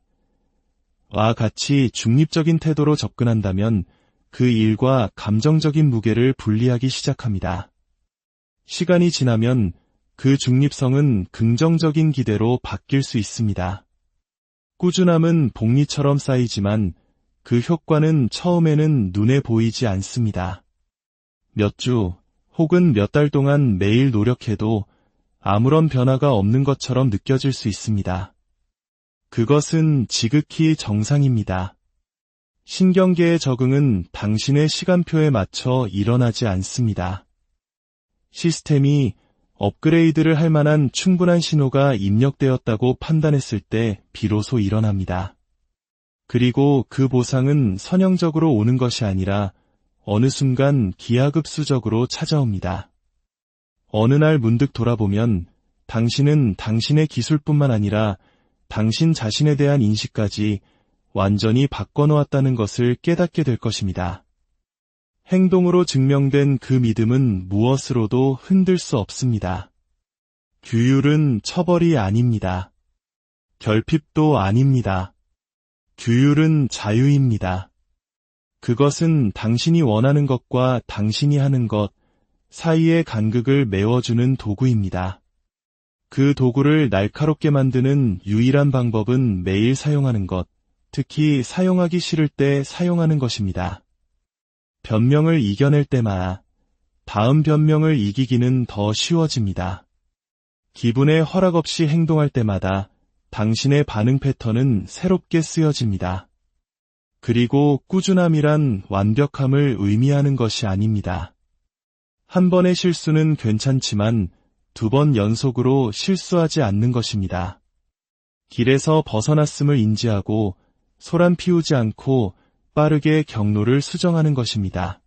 와 같이 중립적인 태도로 접근한다면 그 일과 감정적인 무게를 분리하기 시작합니다. 시간이 지나면 그 중립성은 긍정적인 기대로 바뀔 수 있습니다. 꾸준함은 복리처럼 쌓이지만 그 효과는 처음에는 눈에 보이지 않습니다. 몇 주 혹은 몇 달 동안 매일 노력해도 아무런 변화가 없는 것처럼 느껴질 수 있습니다. 그것은 지극히 정상입니다. 신경계의 적응은 당신의 시간표에 맞춰 일어나지 않습니다. 시스템이 업그레이드를 할 만한 충분한 신호가 입력되었다고 판단했을 때 비로소 일어납니다. 그리고 그 보상은 선형적으로 오는 것이 아니라 어느 순간 기하급수적으로 찾아옵니다. 어느 날 문득 돌아보면 당신은 당신의 기술뿐만 아니라 당신 자신에 대한 인식까지 완전히 바꿔놓았다는 것을 깨닫게 될 것입니다. 행동으로 증명된 그 믿음은 무엇으로도 흔들 수 없습니다. 규율은 처벌이 아닙니다. 결핍도 아닙니다. 규율은 자유입니다. 그것은 당신이 원하는 것과 당신이 하는 것 사이의 간극을 메워주는 도구입니다. 그 도구를 날카롭게 만드는 유일한 방법은 매일 사용하는 것, 특히 사용하기 싫을 때 사용하는 것입니다. 변명을 이겨낼 때마다 다음 변명을 이기기는 더 쉬워집니다. 기분에 허락 없이 행동할 때마다 당신의 반응 패턴은 새롭게 쓰여집니다. 그리고 꾸준함이란 완벽함을 의미하는 것이 아닙니다. 한 번의 실수는 괜찮지만 2번 연속으로 실수하지 않는 것입니다. 길에서 벗어났음을 인지하고 소란 피우지 않고 빠르게 경로를 수정하는 것입니다.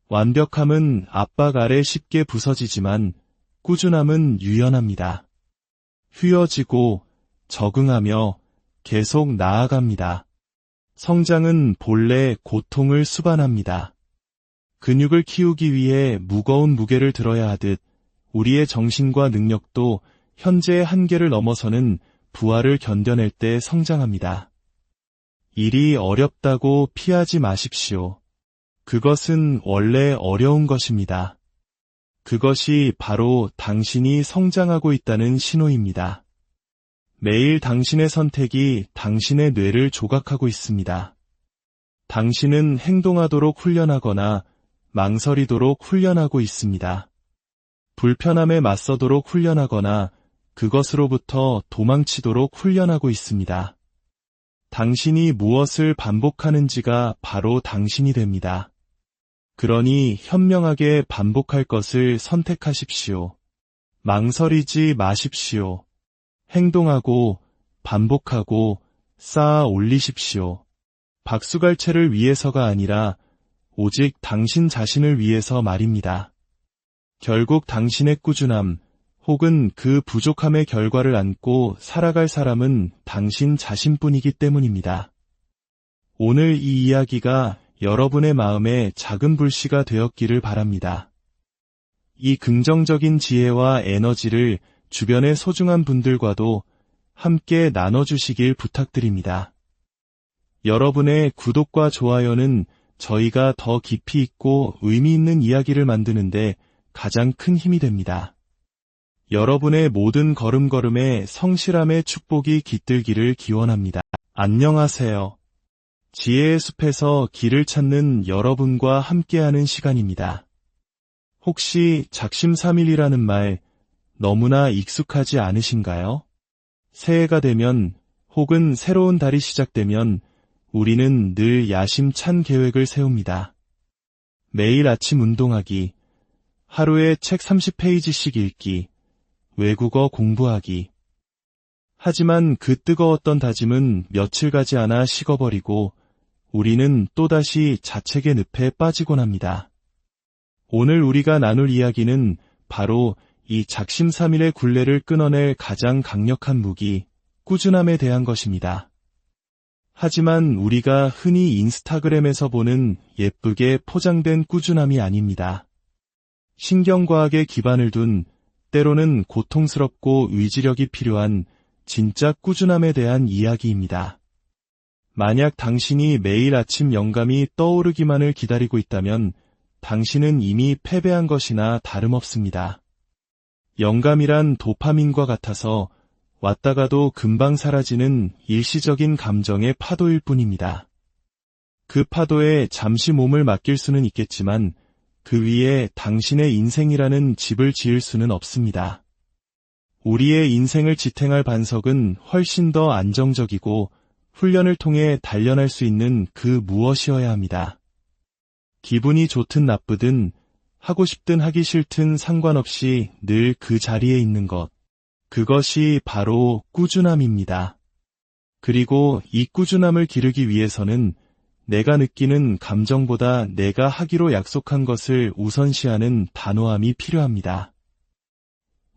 완벽함은 압박 아래 쉽게 부서지지만 꾸준함은 유연합니다. 휘어지고 적응하며 계속 나아갑니다. 성장은 본래 고통을 수반합니다. 근육을 키우기 위해 무거운 무게를 들어야 하듯 우리의 정신과 능력도 현재의 한계를 넘어서는 부하를 견뎌낼 때 성장합니다. 일이 어렵다고 피하지 마십시오. 그것은 원래 어려운 것입니다. 그것이 바로 당신이 성장하고 있다는 신호입니다. 매일 당신의 선택이 당신의 뇌를 조각하고 있습니다. 당신은 행동하도록 훈련하거나 망설이도록 훈련하고 있습니다. 불편함에 맞서도록 훈련하거나 그것으로부터 도망치도록 훈련하고 있습니다. 당신이 무엇을 반복하는지가 바로 당신이 됩니다. 그러니 현명하게 반복할 것을 선택하십시오. 망설이지 마십시오. 행동하고 반복하고 쌓아 올리십시오. 박수갈채를 위해서가 아니라 오직 당신 자신을 위해서 말입니다. 결국 당신의 꾸준함 혹은 그 부족함의 결과를 안고 살아갈 사람은 당신 자신뿐이기 때문입니다. 오늘 이 이야기가 여러분의 마음에 작은 불씨가 되었기를 바랍니다. 이 긍정적인 지혜와 에너지를 주변의 소중한 분들과도 함께 나눠주시길 부탁드립니다. 여러분의 구독과 좋아요는 저희가 더 깊이 있고 의미 있는 이야기를 만드는데 가장 큰 힘이 됩니다. 여러분의 모든 걸음걸음에 성실함의 축복이 깃들기를 기원합니다. 안녕하세요. 지혜의 숲에서 길을 찾는 여러분과 함께하는 시간입니다. 혹시 작심삼일이라는 말 너무나 익숙하지 않으신가요? 새해가 되면 혹은 새로운 달이 시작되면 우리는 늘 야심찬 계획을 세웁니다. 매일 아침 운동하기, 하루에 책 30페이지씩 읽기, 외국어 공부하기. 하지만 그 뜨거웠던 다짐은 며칠 가지 않아 식어버리고 우리는 또다시 자책의 늪에 빠지곤 합니다. 오늘 우리가 나눌 이야기는 바로 이 작심삼일의 굴레를 끊어낼 가장 강력한 무기, 꾸준함에 대한 것입니다. 하지만 우리가 흔히 인스타그램에서 보는 예쁘게 포장된 꾸준함이 아닙니다. 신경과학에 기반을 둔 때로는 고통스럽고 의지력이 필요한 진짜 꾸준함에 대한 이야기입니다. 만약 당신이 매일 아침 영감이 떠오르기만을 기다리고 있다면 당신은 이미 패배한 것이나 다름없습니다. 영감이란 도파민과 같아서 왔다가도 금방 사라지는 일시적인 감정의 파도일 뿐입니다. 그 파도에 잠시 몸을 맡길 수는 있겠지만 그 위에 당신의 인생이라는 집을 지을 수는 없습니다. 우리의 인생을 지탱할 반석은 훨씬 더 안정적이고 훈련을 통해 단련할 수 있는 그 무엇이어야 합니다. 기분이 좋든 나쁘든 하고 싶든 하기 싫든 상관없이 늘 그 자리에 있는 것. 그것이 바로 꾸준함입니다. 그리고 이 꾸준함을 기르기 위해서는 내가 느끼는 감정보다 내가 하기로 약속한 것을 우선시하는 단호함이 필요합니다.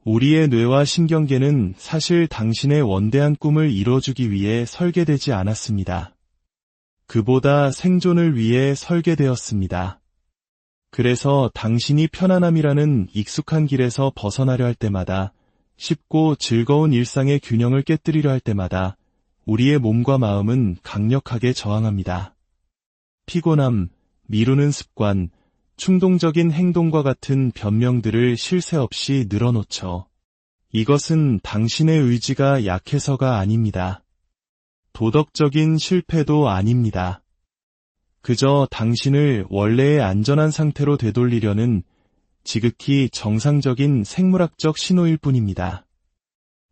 우리의 뇌와 신경계는 사실 당신의 원대한 꿈을 이뤄주기 위해 설계되지 않았습니다. 그보다 생존을 위해 설계되었습니다. 그래서 당신이 편안함이라는 익숙한 길에서 벗어나려 할 때마다, 쉽고 즐거운 일상의 균형을 깨뜨리려 할 때마다 우리의 몸과 마음은 강력하게 저항합니다. 피곤함, 미루는 습관, 충동적인 행동과 같은 변명들을 쉴 새 없이 늘어놓죠. 이것은 당신의 의지가 약해서가 아닙니다. 도덕적인 실패도 아닙니다. 그저 당신을 원래의 안전한 상태로 되돌리려는 지극히 정상적인 생물학적 신호일 뿐입니다.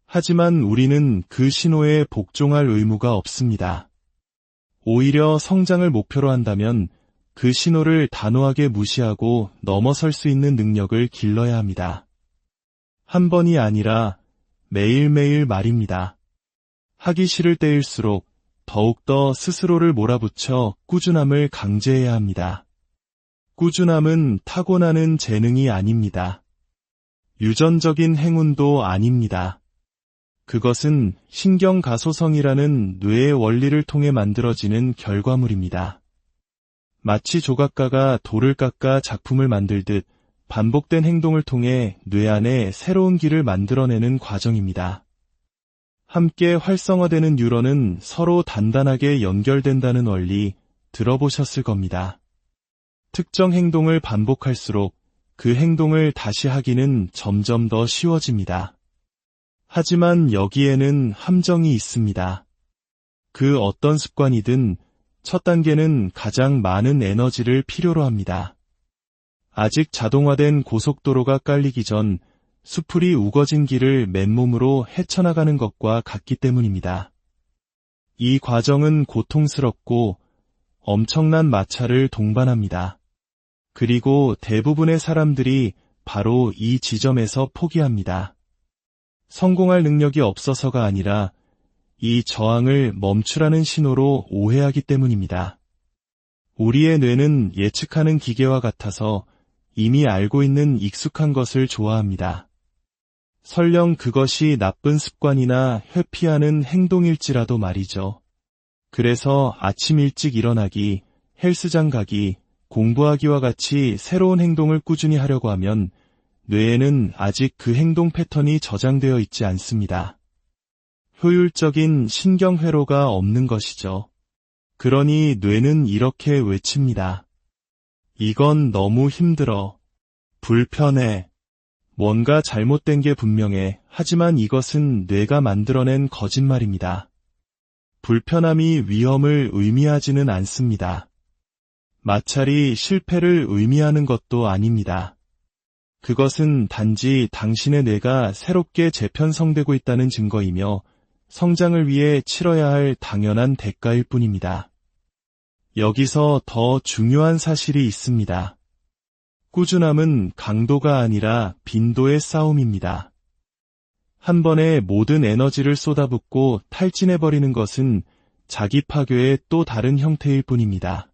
하지만 우리는 그 신호에 복종할 의무가 없습니다. 오히려 성장을 목표로 한다면 그 신호를 단호하게 무시하고 넘어설 수 있는 능력을 길러야 합니다. 한 번이 아니라 매일매일 말입니다. 하기 싫을 때일수록 더욱더 스스로를 몰아붙여 꾸준함을 강제해야 합니다. 꾸준함은 타고나는 재능이 아닙니다. 유전적인 행운도 아닙니다. 그것은 신경가소성이라는 뇌의 원리를 통해 만들어지는 결과물입니다. 마치 조각가가 돌을 깎아 작품을 만들듯 반복된 행동을 통해 뇌 안에 새로운 길을 만들어내는 과정입니다. 함께 활성화되는 뉴런은 서로 단단하게 연결된다는 원리 들어보셨을 겁니다. 특정 행동을 반복할수록 그 행동을 다시 하기는 점점 더 쉬워집니다. 하지만 여기에는 함정이 있습니다. 그 어떤 습관이든 첫 단계는 가장 많은 에너지를 필요로 합니다. 아직 자동화된 고속도로가 깔리기 전 수풀이 우거진 길을 맨몸으로 헤쳐나가는 것과 같기 때문입니다. 이 과정은 고통스럽고 엄청난 마찰을 동반합니다. 그리고 대부분의 사람들이 바로 이 지점에서 포기합니다. 성공할 능력이 없어서가 아니라 이 저항을 멈추라는 신호로 오해하기 때문입니다. 우리의 뇌는 예측하는 기계와 같아서 이미 알고 있는 익숙한 것을 좋아합니다. 설령 그것이 나쁜 습관이나 회피하는 행동일지라도 말이죠. 그래서 아침 일찍 일어나기, 헬스장 가기, 공부하기와 같이 새로운 행동을 꾸준히 하려고 하면 뇌에는 아직 그 행동 패턴이 저장되어 있지 않습니다. 효율적인 신경회로가 없는 것이죠. 그러니 뇌는 이렇게 외칩니다. 이건 너무 힘들어. 불편해. 뭔가 잘못된 게 분명해. 하지만 이것은 뇌가 만들어낸 거짓말입니다. 불편함이 위험을 의미하지는 않습니다. 마찰이 실패를 의미하는 것도 아닙니다. 그것은 단지 당신의 뇌가 새롭게 재편성되고 있다는 증거이며 성장을 위해 치러야 할 당연한 대가일 뿐입니다. 여기서 더 중요한 사실이 있습니다. 꾸준함은 강도가 아니라 빈도의 싸움입니다. 한 번에 모든 에너지를 쏟아붓고 탈진해버리는 것은 자기 파괴의 또 다른 형태일 뿐입니다.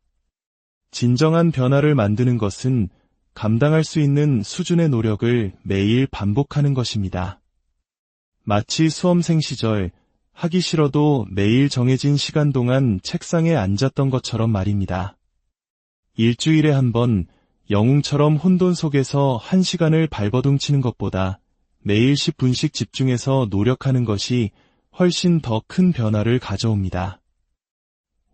진정한 변화를 만드는 것은 감당할 수 있는 수준의 노력을 매일 반복하는 것입니다. 마치 수험생 시절 하기 싫어도 매일 정해진 시간 동안 책상에 앉았던 것처럼 말입니다. 일주일에 한 번 영웅처럼 혼돈 속에서 1시간을 발버둥 치는 것보다 매일 10분씩 집중해서 노력하는 것이 훨씬 더 큰 변화를 가져옵니다.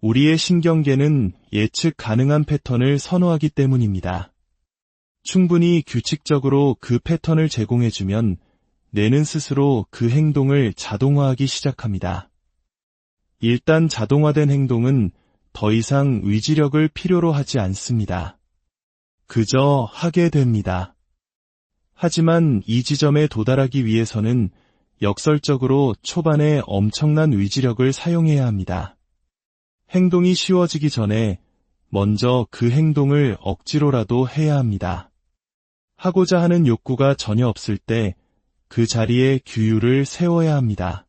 우리의 신경계는 예측 가능한 패턴을 선호하기 때문입니다. 충분히 규칙적으로 그 패턴을 제공해주면 뇌는 스스로 그 행동을 자동화하기 시작합니다. 일단 자동화된 행동은 더 이상 의지력을 필요로 하지 않습니다. 그저 하게 됩니다. 하지만 이 지점에 도달하기 위해서는 역설적으로 초반에 엄청난 의지력을 사용해야 합니다. 행동이 쉬워지기 전에 먼저 그 행동을 억지로라도 해야 합니다. 하고자 하는 욕구가 전혀 없을 때 그 자리에 규율을 세워야 합니다.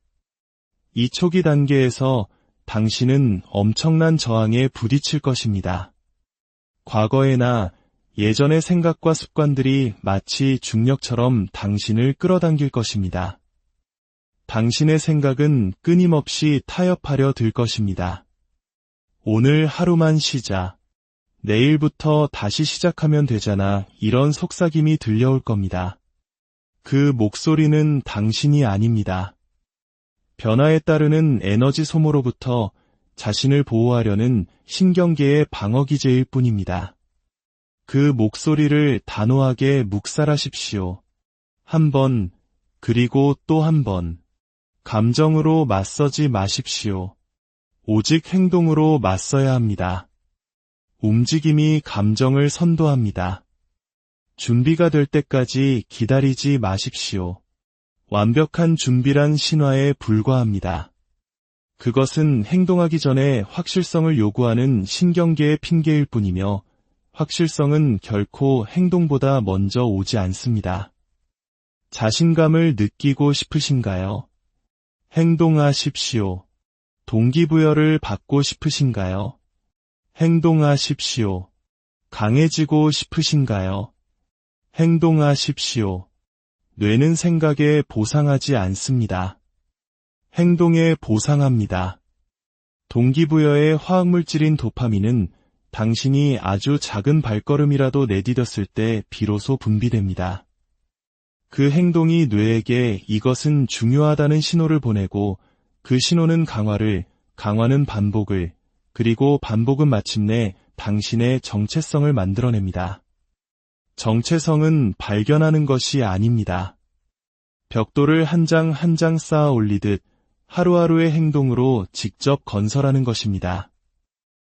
이 초기 단계에서 당신은 엄청난 저항에 부딪힐 것입니다. 과거에나 예전의 생각과 습관들이 마치 중력처럼 당신을 끌어당길 것입니다. 당신의 생각은 끊임없이 타협하려 들 것입니다. 오늘 하루만 쉬자. 내일부터 다시 시작하면 되잖아. 이런 속삭임이 들려올 겁니다. 그 목소리는 당신이 아닙니다. 변화에 따르는 에너지 소모로부터 자신을 보호하려는 신경계의 방어기제일 뿐입니다. 그 목소리를 단호하게 묵살하십시오. 한 번, 그리고 또 한 번. 감정으로 맞서지 마십시오. 오직 행동으로 맞서야 합니다. 움직임이 감정을 선도합니다. 준비가 될 때까지 기다리지 마십시오. 완벽한 준비란 신화에 불과합니다. 그것은 행동하기 전에 확실성을 요구하는 신경계의 핑계일 뿐이며 확실성은 결코 행동보다 먼저 오지 않습니다. 자신감을 느끼고 싶으신가요? 행동하십시오. 동기부여를 받고 싶으신가요? 행동하십시오. 강해지고 싶으신가요? 행동하십시오. 뇌는 생각에 보상하지 않습니다. 행동에 보상합니다. 동기부여의 화학물질인 도파민은 당신이 아주 작은 발걸음이라도 내디뎠을 때 비로소 분비됩니다. 그 행동이 뇌에게 이것은 중요하다는 신호를 보내고 그 신호는 강화는 반복을, 그리고 반복은 마침내 당신의 정체성을 만들어냅니다. 정체성은 발견하는 것이 아닙니다. 벽돌을 한 장 한 장 쌓아 올리듯 하루하루의 행동으로 직접 건설하는 것입니다.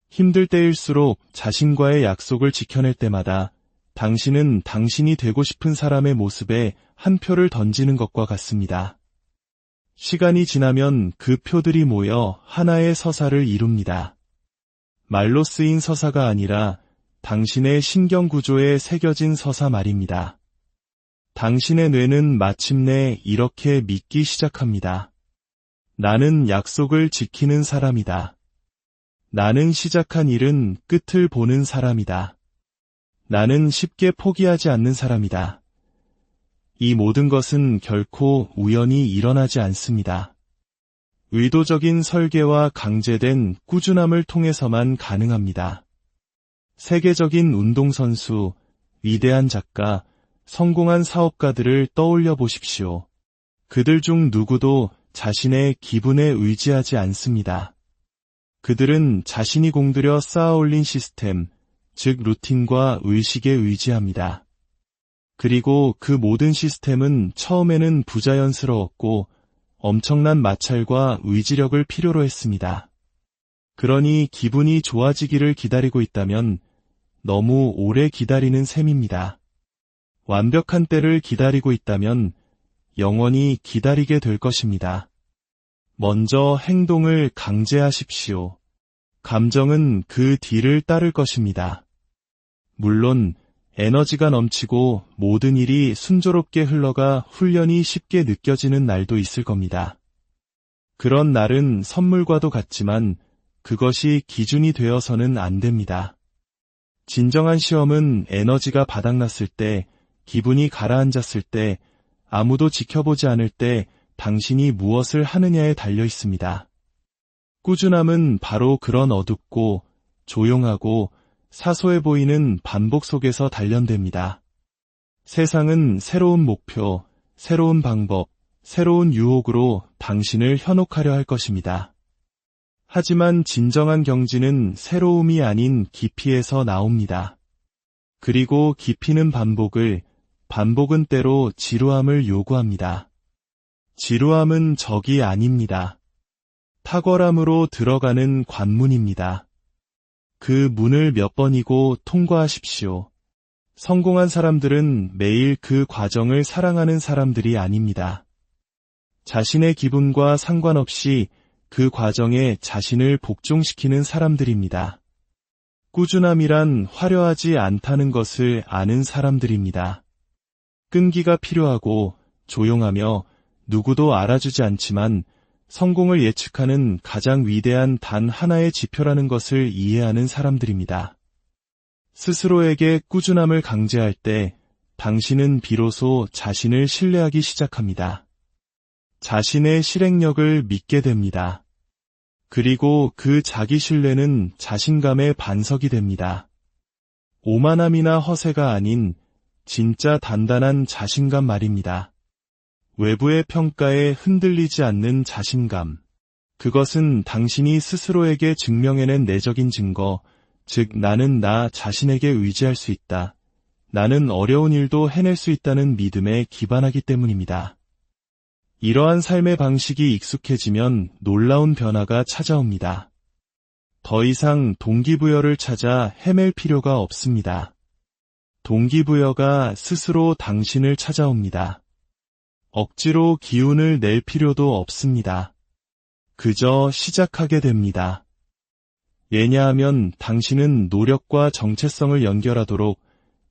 힘들 때일수록 자신과의 약속을 지켜낼 때마다 당신은 당신이 되고 싶은 사람의 모습에 한 표를 던지는 것과 같습니다. 시간이 지나면 그 표들이 모여 하나의 서사를 이룹니다. 말로 쓰인 서사가 아니라 당신의 신경구조에 새겨진 서사 말입니다. 당신의 뇌는 마침내 이렇게 믿기 시작합니다. 나는 약속을 지키는 사람이다. 나는 시작한 일은 끝을 보는 사람이다. 나는 쉽게 포기하지 않는 사람이다. 이 모든 것은 결코 우연히 일어나지 않습니다. 의도적인 설계와 강제된 꾸준함을 통해서만 가능합니다. 세계적인 운동선수, 위대한 작가, 성공한 사업가들을 떠올려 보십시오. 그들 중 누구도 자신의 기분에 의지하지 않습니다. 그들은 자신이 공들여 쌓아올린 시스템, 즉 루틴과 의식에 의지합니다. 그리고 그 모든 시스템은 처음에는 부자연스러웠고 엄청난 마찰과 의지력을 필요로 했습니다. 그러니 기분이 좋아지기를 기다리고 있다면 너무 오래 기다리는 셈입니다. 완벽한 때를 기다리고 있다면 영원히 기다리게 될 것입니다. 먼저 행동을 강제하십시오. 감정은 그 뒤를 따를 것입니다. 물론 에너지가 넘치고 모든 일이 순조롭게 흘러가 훈련이 쉽게 느껴지는 날도 있을 겁니다. 그런 날은 선물과도 같지만 그것이 기준이 되어서는 안 됩니다. 진정한 시험은 에너지가 바닥났을 때, 기분이 가라앉았을 때, 아무도 지켜보지 않을 때 당신이 무엇을 하느냐에 달려 있습니다. 꾸준함은 바로 그런 어둡고 조용하고 사소해 보이는 반복 속에서 단련됩니다. 세상은 새로운 목표, 새로운 방법, 새로운 유혹으로 당신을 현혹하려 할 것입니다. 하지만 진정한 경지는 새로움이 아닌 깊이에서 나옵니다. 그리고 깊이는 반복은 때로 지루함을 요구합니다. 지루함은 적이 아닙니다. 탁월함으로 들어가는 관문입니다. 그 문을 몇 번이고 통과하십시오. 성공한 사람들은 매일 그 과정을 사랑하는 사람들이 아닙니다. 자신의 기분과 상관없이 그 과정에 자신을 복종시키는 사람들입니다. 꾸준함이란 화려하지 않다는 것을 아는 사람들입니다. 끈기가 필요하고 조용하며 누구도 알아주지 않지만 성공을 예측하는 가장 위대한 단 하나의 지표라는 것을 이해하는 사람들입니다. 스스로에게 꾸준함을 강제할 때 당신은 비로소 자신을 신뢰하기 시작합니다. 자신의 실행력을 믿게 됩니다. 그리고 그 자기 신뢰는 자신감의 반석이 됩니다. 오만함이나 허세가 아닌 진짜 단단한 자신감 말입니다. 외부의 평가에 흔들리지 않는 자신감. 그것은 당신이 스스로에게 증명해낸 내적인 증거, 즉 나는 나 자신에게 의지할 수 있다. 나는 어려운 일도 해낼 수 있다는 믿음에 기반하기 때문입니다. 이러한 삶의 방식이 익숙해지면 놀라운 변화가 찾아옵니다. 더 이상 동기부여를 찾아 헤맬 필요가 없습니다. 동기부여가 스스로 당신을 찾아옵니다. 억지로 기운을 낼 필요도 없습니다. 그저 시작하게 됩니다. 왜냐하면 당신은 노력과 정체성을 연결하도록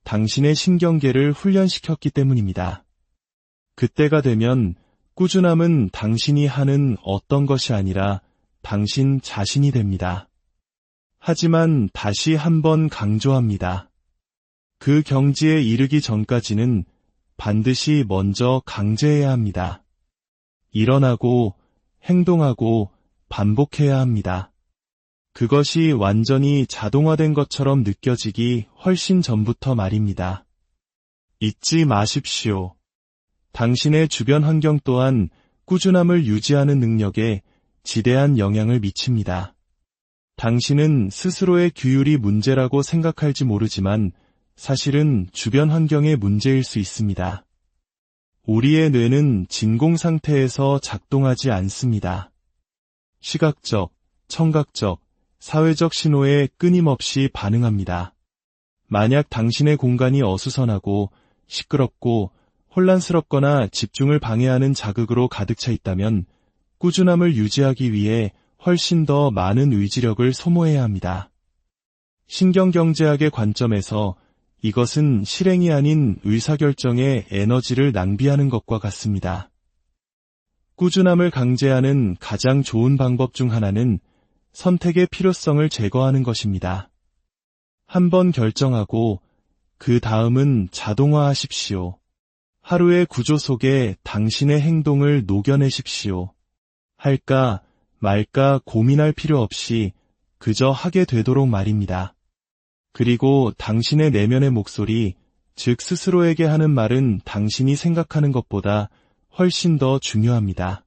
당신의 신경계를 훈련시켰기 때문입니다. 그때가 되면 꾸준함은 당신이 하는 어떤 것이 아니라 당신 자신이 됩니다. 하지만 다시 한번 강조합니다. 그 경지에 이르기 전까지는 반드시 먼저 강제해야 합니다. 일어나고 행동하고 반복해야 합니다. 그것이 완전히 자동화된 것처럼 느껴지기 훨씬 전부터 말입니다. 잊지 마십시오. 당신의 주변 환경 또한 꾸준함을 유지하는 능력에 지대한 영향을 미칩니다. 당신은 스스로의 규율이 문제라고 생각할지 모르지만 사실은 주변 환경의 문제일 수 있습니다. 우리의 뇌는 진공 상태에서 작동하지 않습니다. 시각적, 청각적, 사회적 신호에 끊임없이 반응합니다. 만약 당신의 공간이 어수선하고 시끄럽고 혼란스럽거나 집중을 방해하는 자극으로 가득 차 있다면 꾸준함을 유지하기 위해 훨씬 더 많은 의지력을 소모해야 합니다. 신경경제학의 관점에서 이것은 실행이 아닌 의사결정에 에너지를 낭비하는 것과 같습니다. 꾸준함을 강제하는 가장 좋은 방법 중 하나는 선택의 필요성을 제거하는 것입니다. 한번 결정하고 그 다음은 자동화하십시오. 하루의 구조 속에 당신의 행동을 녹여내십시오. 할까 말까 고민할 필요 없이 그저 하게 되도록 말입니다. 그리고 당신의 내면의 목소리, 즉 스스로에게 하는 말은 당신이 생각하는 것보다 훨씬 더 중요합니다.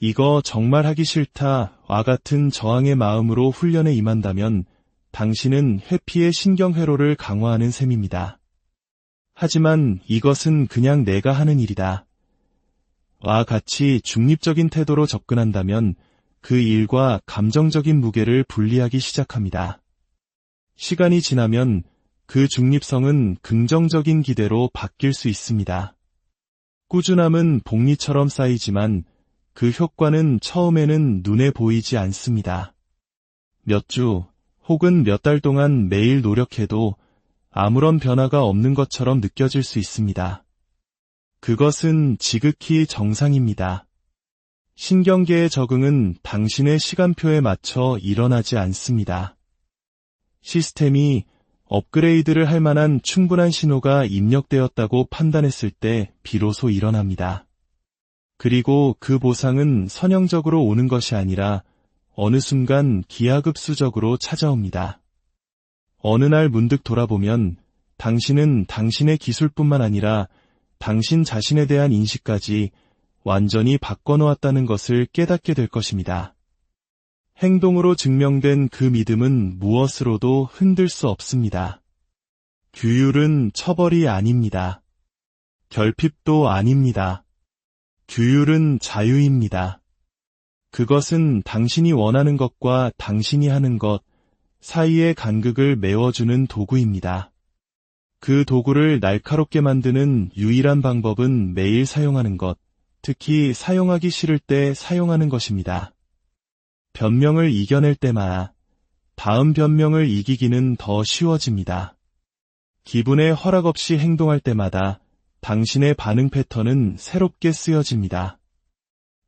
이거 정말 하기 싫다와 같은 저항의 마음으로 훈련에 임한다면 당신은 회피의 신경회로를 강화하는 셈입니다. 하지만 이것은 그냥 내가 하는 일이다. 와 같이 중립적인 태도로 접근한다면 그 일과 감정적인 무게를 분리하기 시작합니다. 시간이 지나면 그 중립성은 긍정적인 기대로 바뀔 수 있습니다. 꾸준함은 복리처럼 쌓이지만 그 효과는 처음에는 눈에 보이지 않습니다. 몇 주 혹은 몇 달 동안 매일 노력해도 아무런 변화가 없는 것처럼 느껴질 수 있습니다. 그것은 지극히 정상입니다. 신경계의 적응은 당신의 시간표에 맞춰 일어나지 않습니다. 시스템이 업그레이드를 할 만한 충분한 신호가 입력되었다고 판단했을 때 비로소 일어납니다. 그리고 그 보상은 선형적으로 오는 것이 아니라 어느 순간 기하급수적으로 찾아옵니다. 어느 날 문득 돌아보면 당신은 당신의 기술뿐만 아니라 당신 자신에 대한 인식까지 완전히 바꿔놓았다는 것을 깨닫게 될 것입니다. 행동으로 증명된 그 믿음은 무엇으로도 흔들 수 없습니다. 규율은 처벌이 아닙니다. 결핍도 아닙니다. 규율은 자유입니다. 그것은 당신이 원하는 것과 당신이 하는 것 사이의 간극을 메워주는 도구입니다. 그 도구를 날카롭게 만드는 유일한 방법은 매일 사용하는 것, 특히 사용하기 싫을 때 사용하는 것입니다. 변명을 이겨낼 때마다 다음 변명을 이기기는 더 쉬워집니다. 기분에 허락 없이 행동할 때마다 당신의 반응 패턴은 새롭게 쓰여집니다.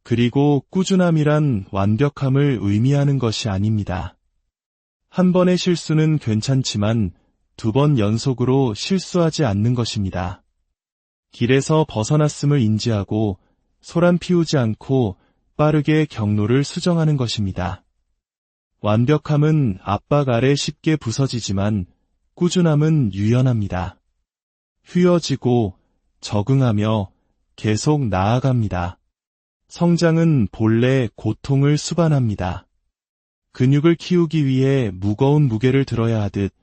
그리고 꾸준함이란 완벽함을 의미하는 것이 아닙니다. 한 번의 실수는 괜찮지만 2번 연속으로 실수하지 않는 것입니다. 길에서 벗어났음을 인지하고 소란 피우지 않고 빠르게 경로를 수정하는 것입니다. 완벽함은 압박 아래 쉽게 부서지지만 꾸준함은 유연합니다. 휘어지고 적응하며 계속 나아갑니다. 성장은 본래 고통을 수반합니다. 근육을 키우기 위해 무거운 무게를 들어야 하듯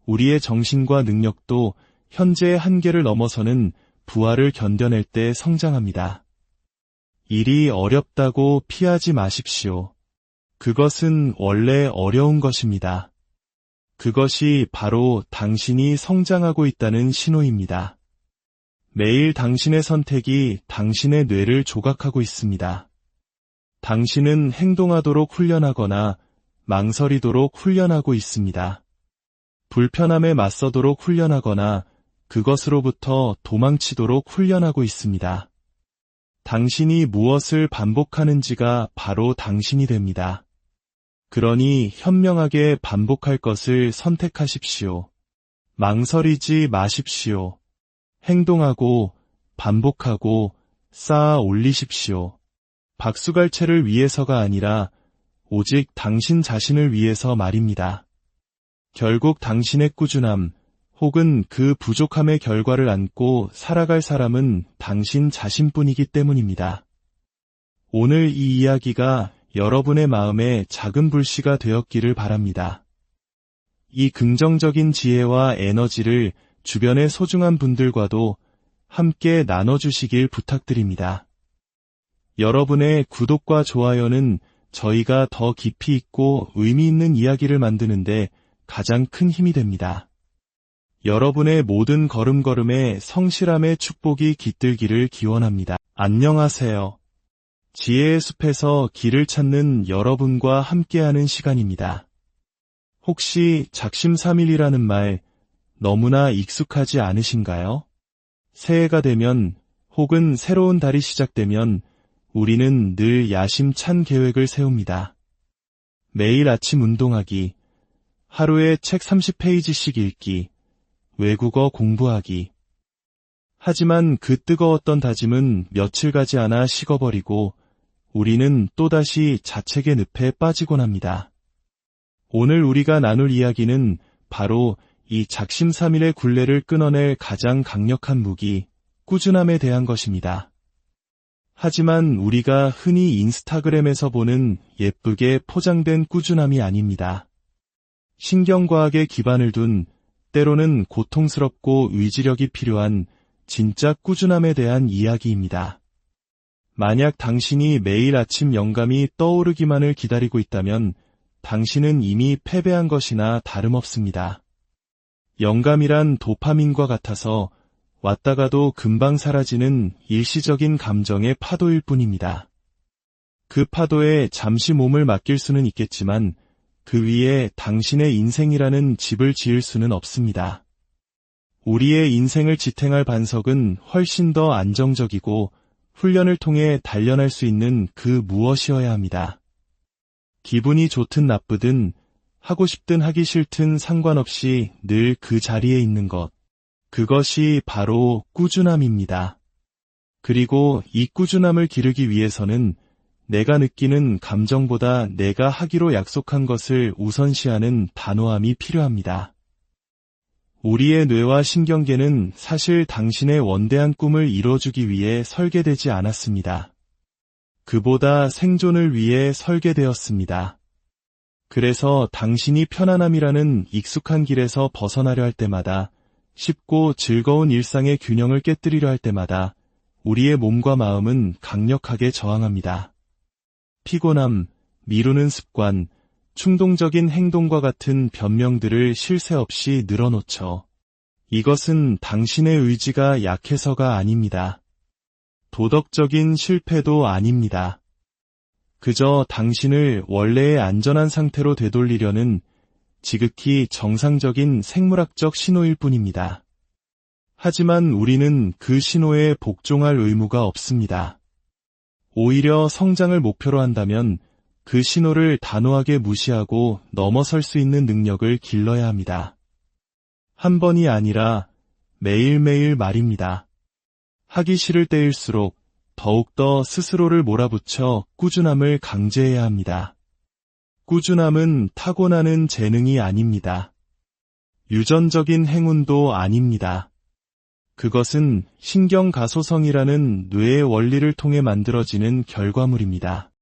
우리의 정신과 능력도 현재의 한계를 넘어서는 부하를 견뎌낼 때 성장합니다. 일이 어렵다고 피하지 마십시오. 그것은 원래 어려운 것입니다. 그것이 바로 당신이 성장하고 있다는 신호입니다. 매일 당신의 선택이 당신의 뇌를 조각하고 있습니다. 당신은 행동하도록 훈련하거나 망설이도록 훈련하고 있습니다. 불편함에 맞서도록 훈련하거나 그것으로부터 도망치도록 훈련하고 있습니다. 당신이 무엇을 반복하는지가 바로 당신이 됩니다. 그러니 현명하게 반복할 것을 선택하십시오. 망설이지 마십시오. 행동하고 반복하고 쌓아 올리십시오. 박수갈채를 위해서가 아니라 오직 당신 자신을 위해서 말입니다. 결국 당신의 꾸준함 혹은 그 부족함의 결과를 안고 살아갈 사람은 당신 자신뿐이기 때문입니다. 오늘 이 이야기가 여러분의 마음에 작은 불씨가 되었기를 바랍니다. 이 긍정적인 지혜와 에너지를 주변의 소중한 분들과도 함께 나눠주시길 부탁드립니다. 여러분의 구독과 좋아요는 저희가 더 깊이 있고 의미 있는 이야기를 만드는데 가장 큰 힘이 됩니다. 여러분의 모든 걸음걸음에 성실함의 축복이 깃들기를 기원합니다. 안녕하세요. 지혜의 숲에서 길을 찾는 여러분과 함께하는 시간입니다. 혹시 작심삼일이라는 말 너무나 익숙하지 않으신가요? 새해가 되면 혹은 새로운 달이 시작되면 우리는 늘 야심찬 계획을 세웁니다. 매일 아침 운동하기, 하루에 책 30페이지씩 읽기, 외국어 공부하기. 하지만 그 뜨거웠던 다짐은 며칠 가지 않아 식어버리고 우리는 또다시 자책의 늪에 빠지곤 합니다. 오늘 우리가 나눌 이야기는 바로 이 작심삼일의 굴레를 끊어낼 가장 강력한 무기, 꾸준함에 대한 것입니다. 하지만 우리가 흔히 인스타그램에서 보는 예쁘게 포장된 꾸준함이 아닙니다. 신경과학에 기반을 둔 때로는 고통스럽고 의지력이 필요한 진짜 꾸준함에 대한 이야기입니다. 만약 당신이 매일 아침 영감이 떠오르기만을 기다리고 있다면 당신은 이미 패배한 것이나 다름없습니다. 영감이란 도파민과 같아서 왔다가도 금방 사라지는 일시적인 감정의 파도일 뿐입니다. 그 파도에 잠시 몸을 맡길 수는 있겠지만 그 위에 당신의 인생이라는 집을 지을 수는 없습니다. 우리의 인생을 지탱할 반석은 훨씬 더 안정적이고 훈련을 통해 단련할 수 있는 그 무엇이어야 합니다. 기분이 좋든 나쁘든 하고 싶든 하기 싫든 상관없이 늘 그 자리에 있는 것. 그것이 바로 꾸준함입니다. 그리고 이 꾸준함을 기르기 위해서는 내가 느끼는 감정보다 내가 하기로 약속한 것을 우선시하는 단호함이 필요합니다. 우리의 뇌와 신경계는 사실 당신의 원대한 꿈을 이뤄주기 위해 설계되지 않았습니다. 그보다 생존을 위해 설계되었습니다. 그래서 당신이 편안함이라는 익숙한 길에서 벗어나려 할 때마다, 쉽고 즐거운 일상의 균형을 깨뜨리려 할 때마다 우리의 몸과 마음은 강력하게 저항합니다. 피곤함, 미루는 습관, 충동적인 행동과 같은 변명들을 쉴 새 없이 늘어놓죠. 이것은 당신의 의지가 약해서가 아닙니다. 도덕적인 실패도 아닙니다. 그저 당신을 원래의 안전한 상태로 되돌리려는 지극히 정상적인 생물학적 신호일 뿐입니다. 하지만 우리는 그 신호에 복종할 의무가 없습니다. 오히려 성장을 목표로 한다면 그 신호를 단호하게 무시하고 넘어설 수 있는 능력을 길러야 합니다. 한 번이 아니라 매일매일 말입니다. 하기 싫을 때일수록 더욱더 스스로를 몰아붙여 꾸준함을 강제해야 합니다. 꾸준함은 타고나는 재능이 아닙니다. 유전적인 행운도 아닙니다. 그것은 신경가소성이라는 뇌의 원리를 통해 만들어지는 결과물입니다.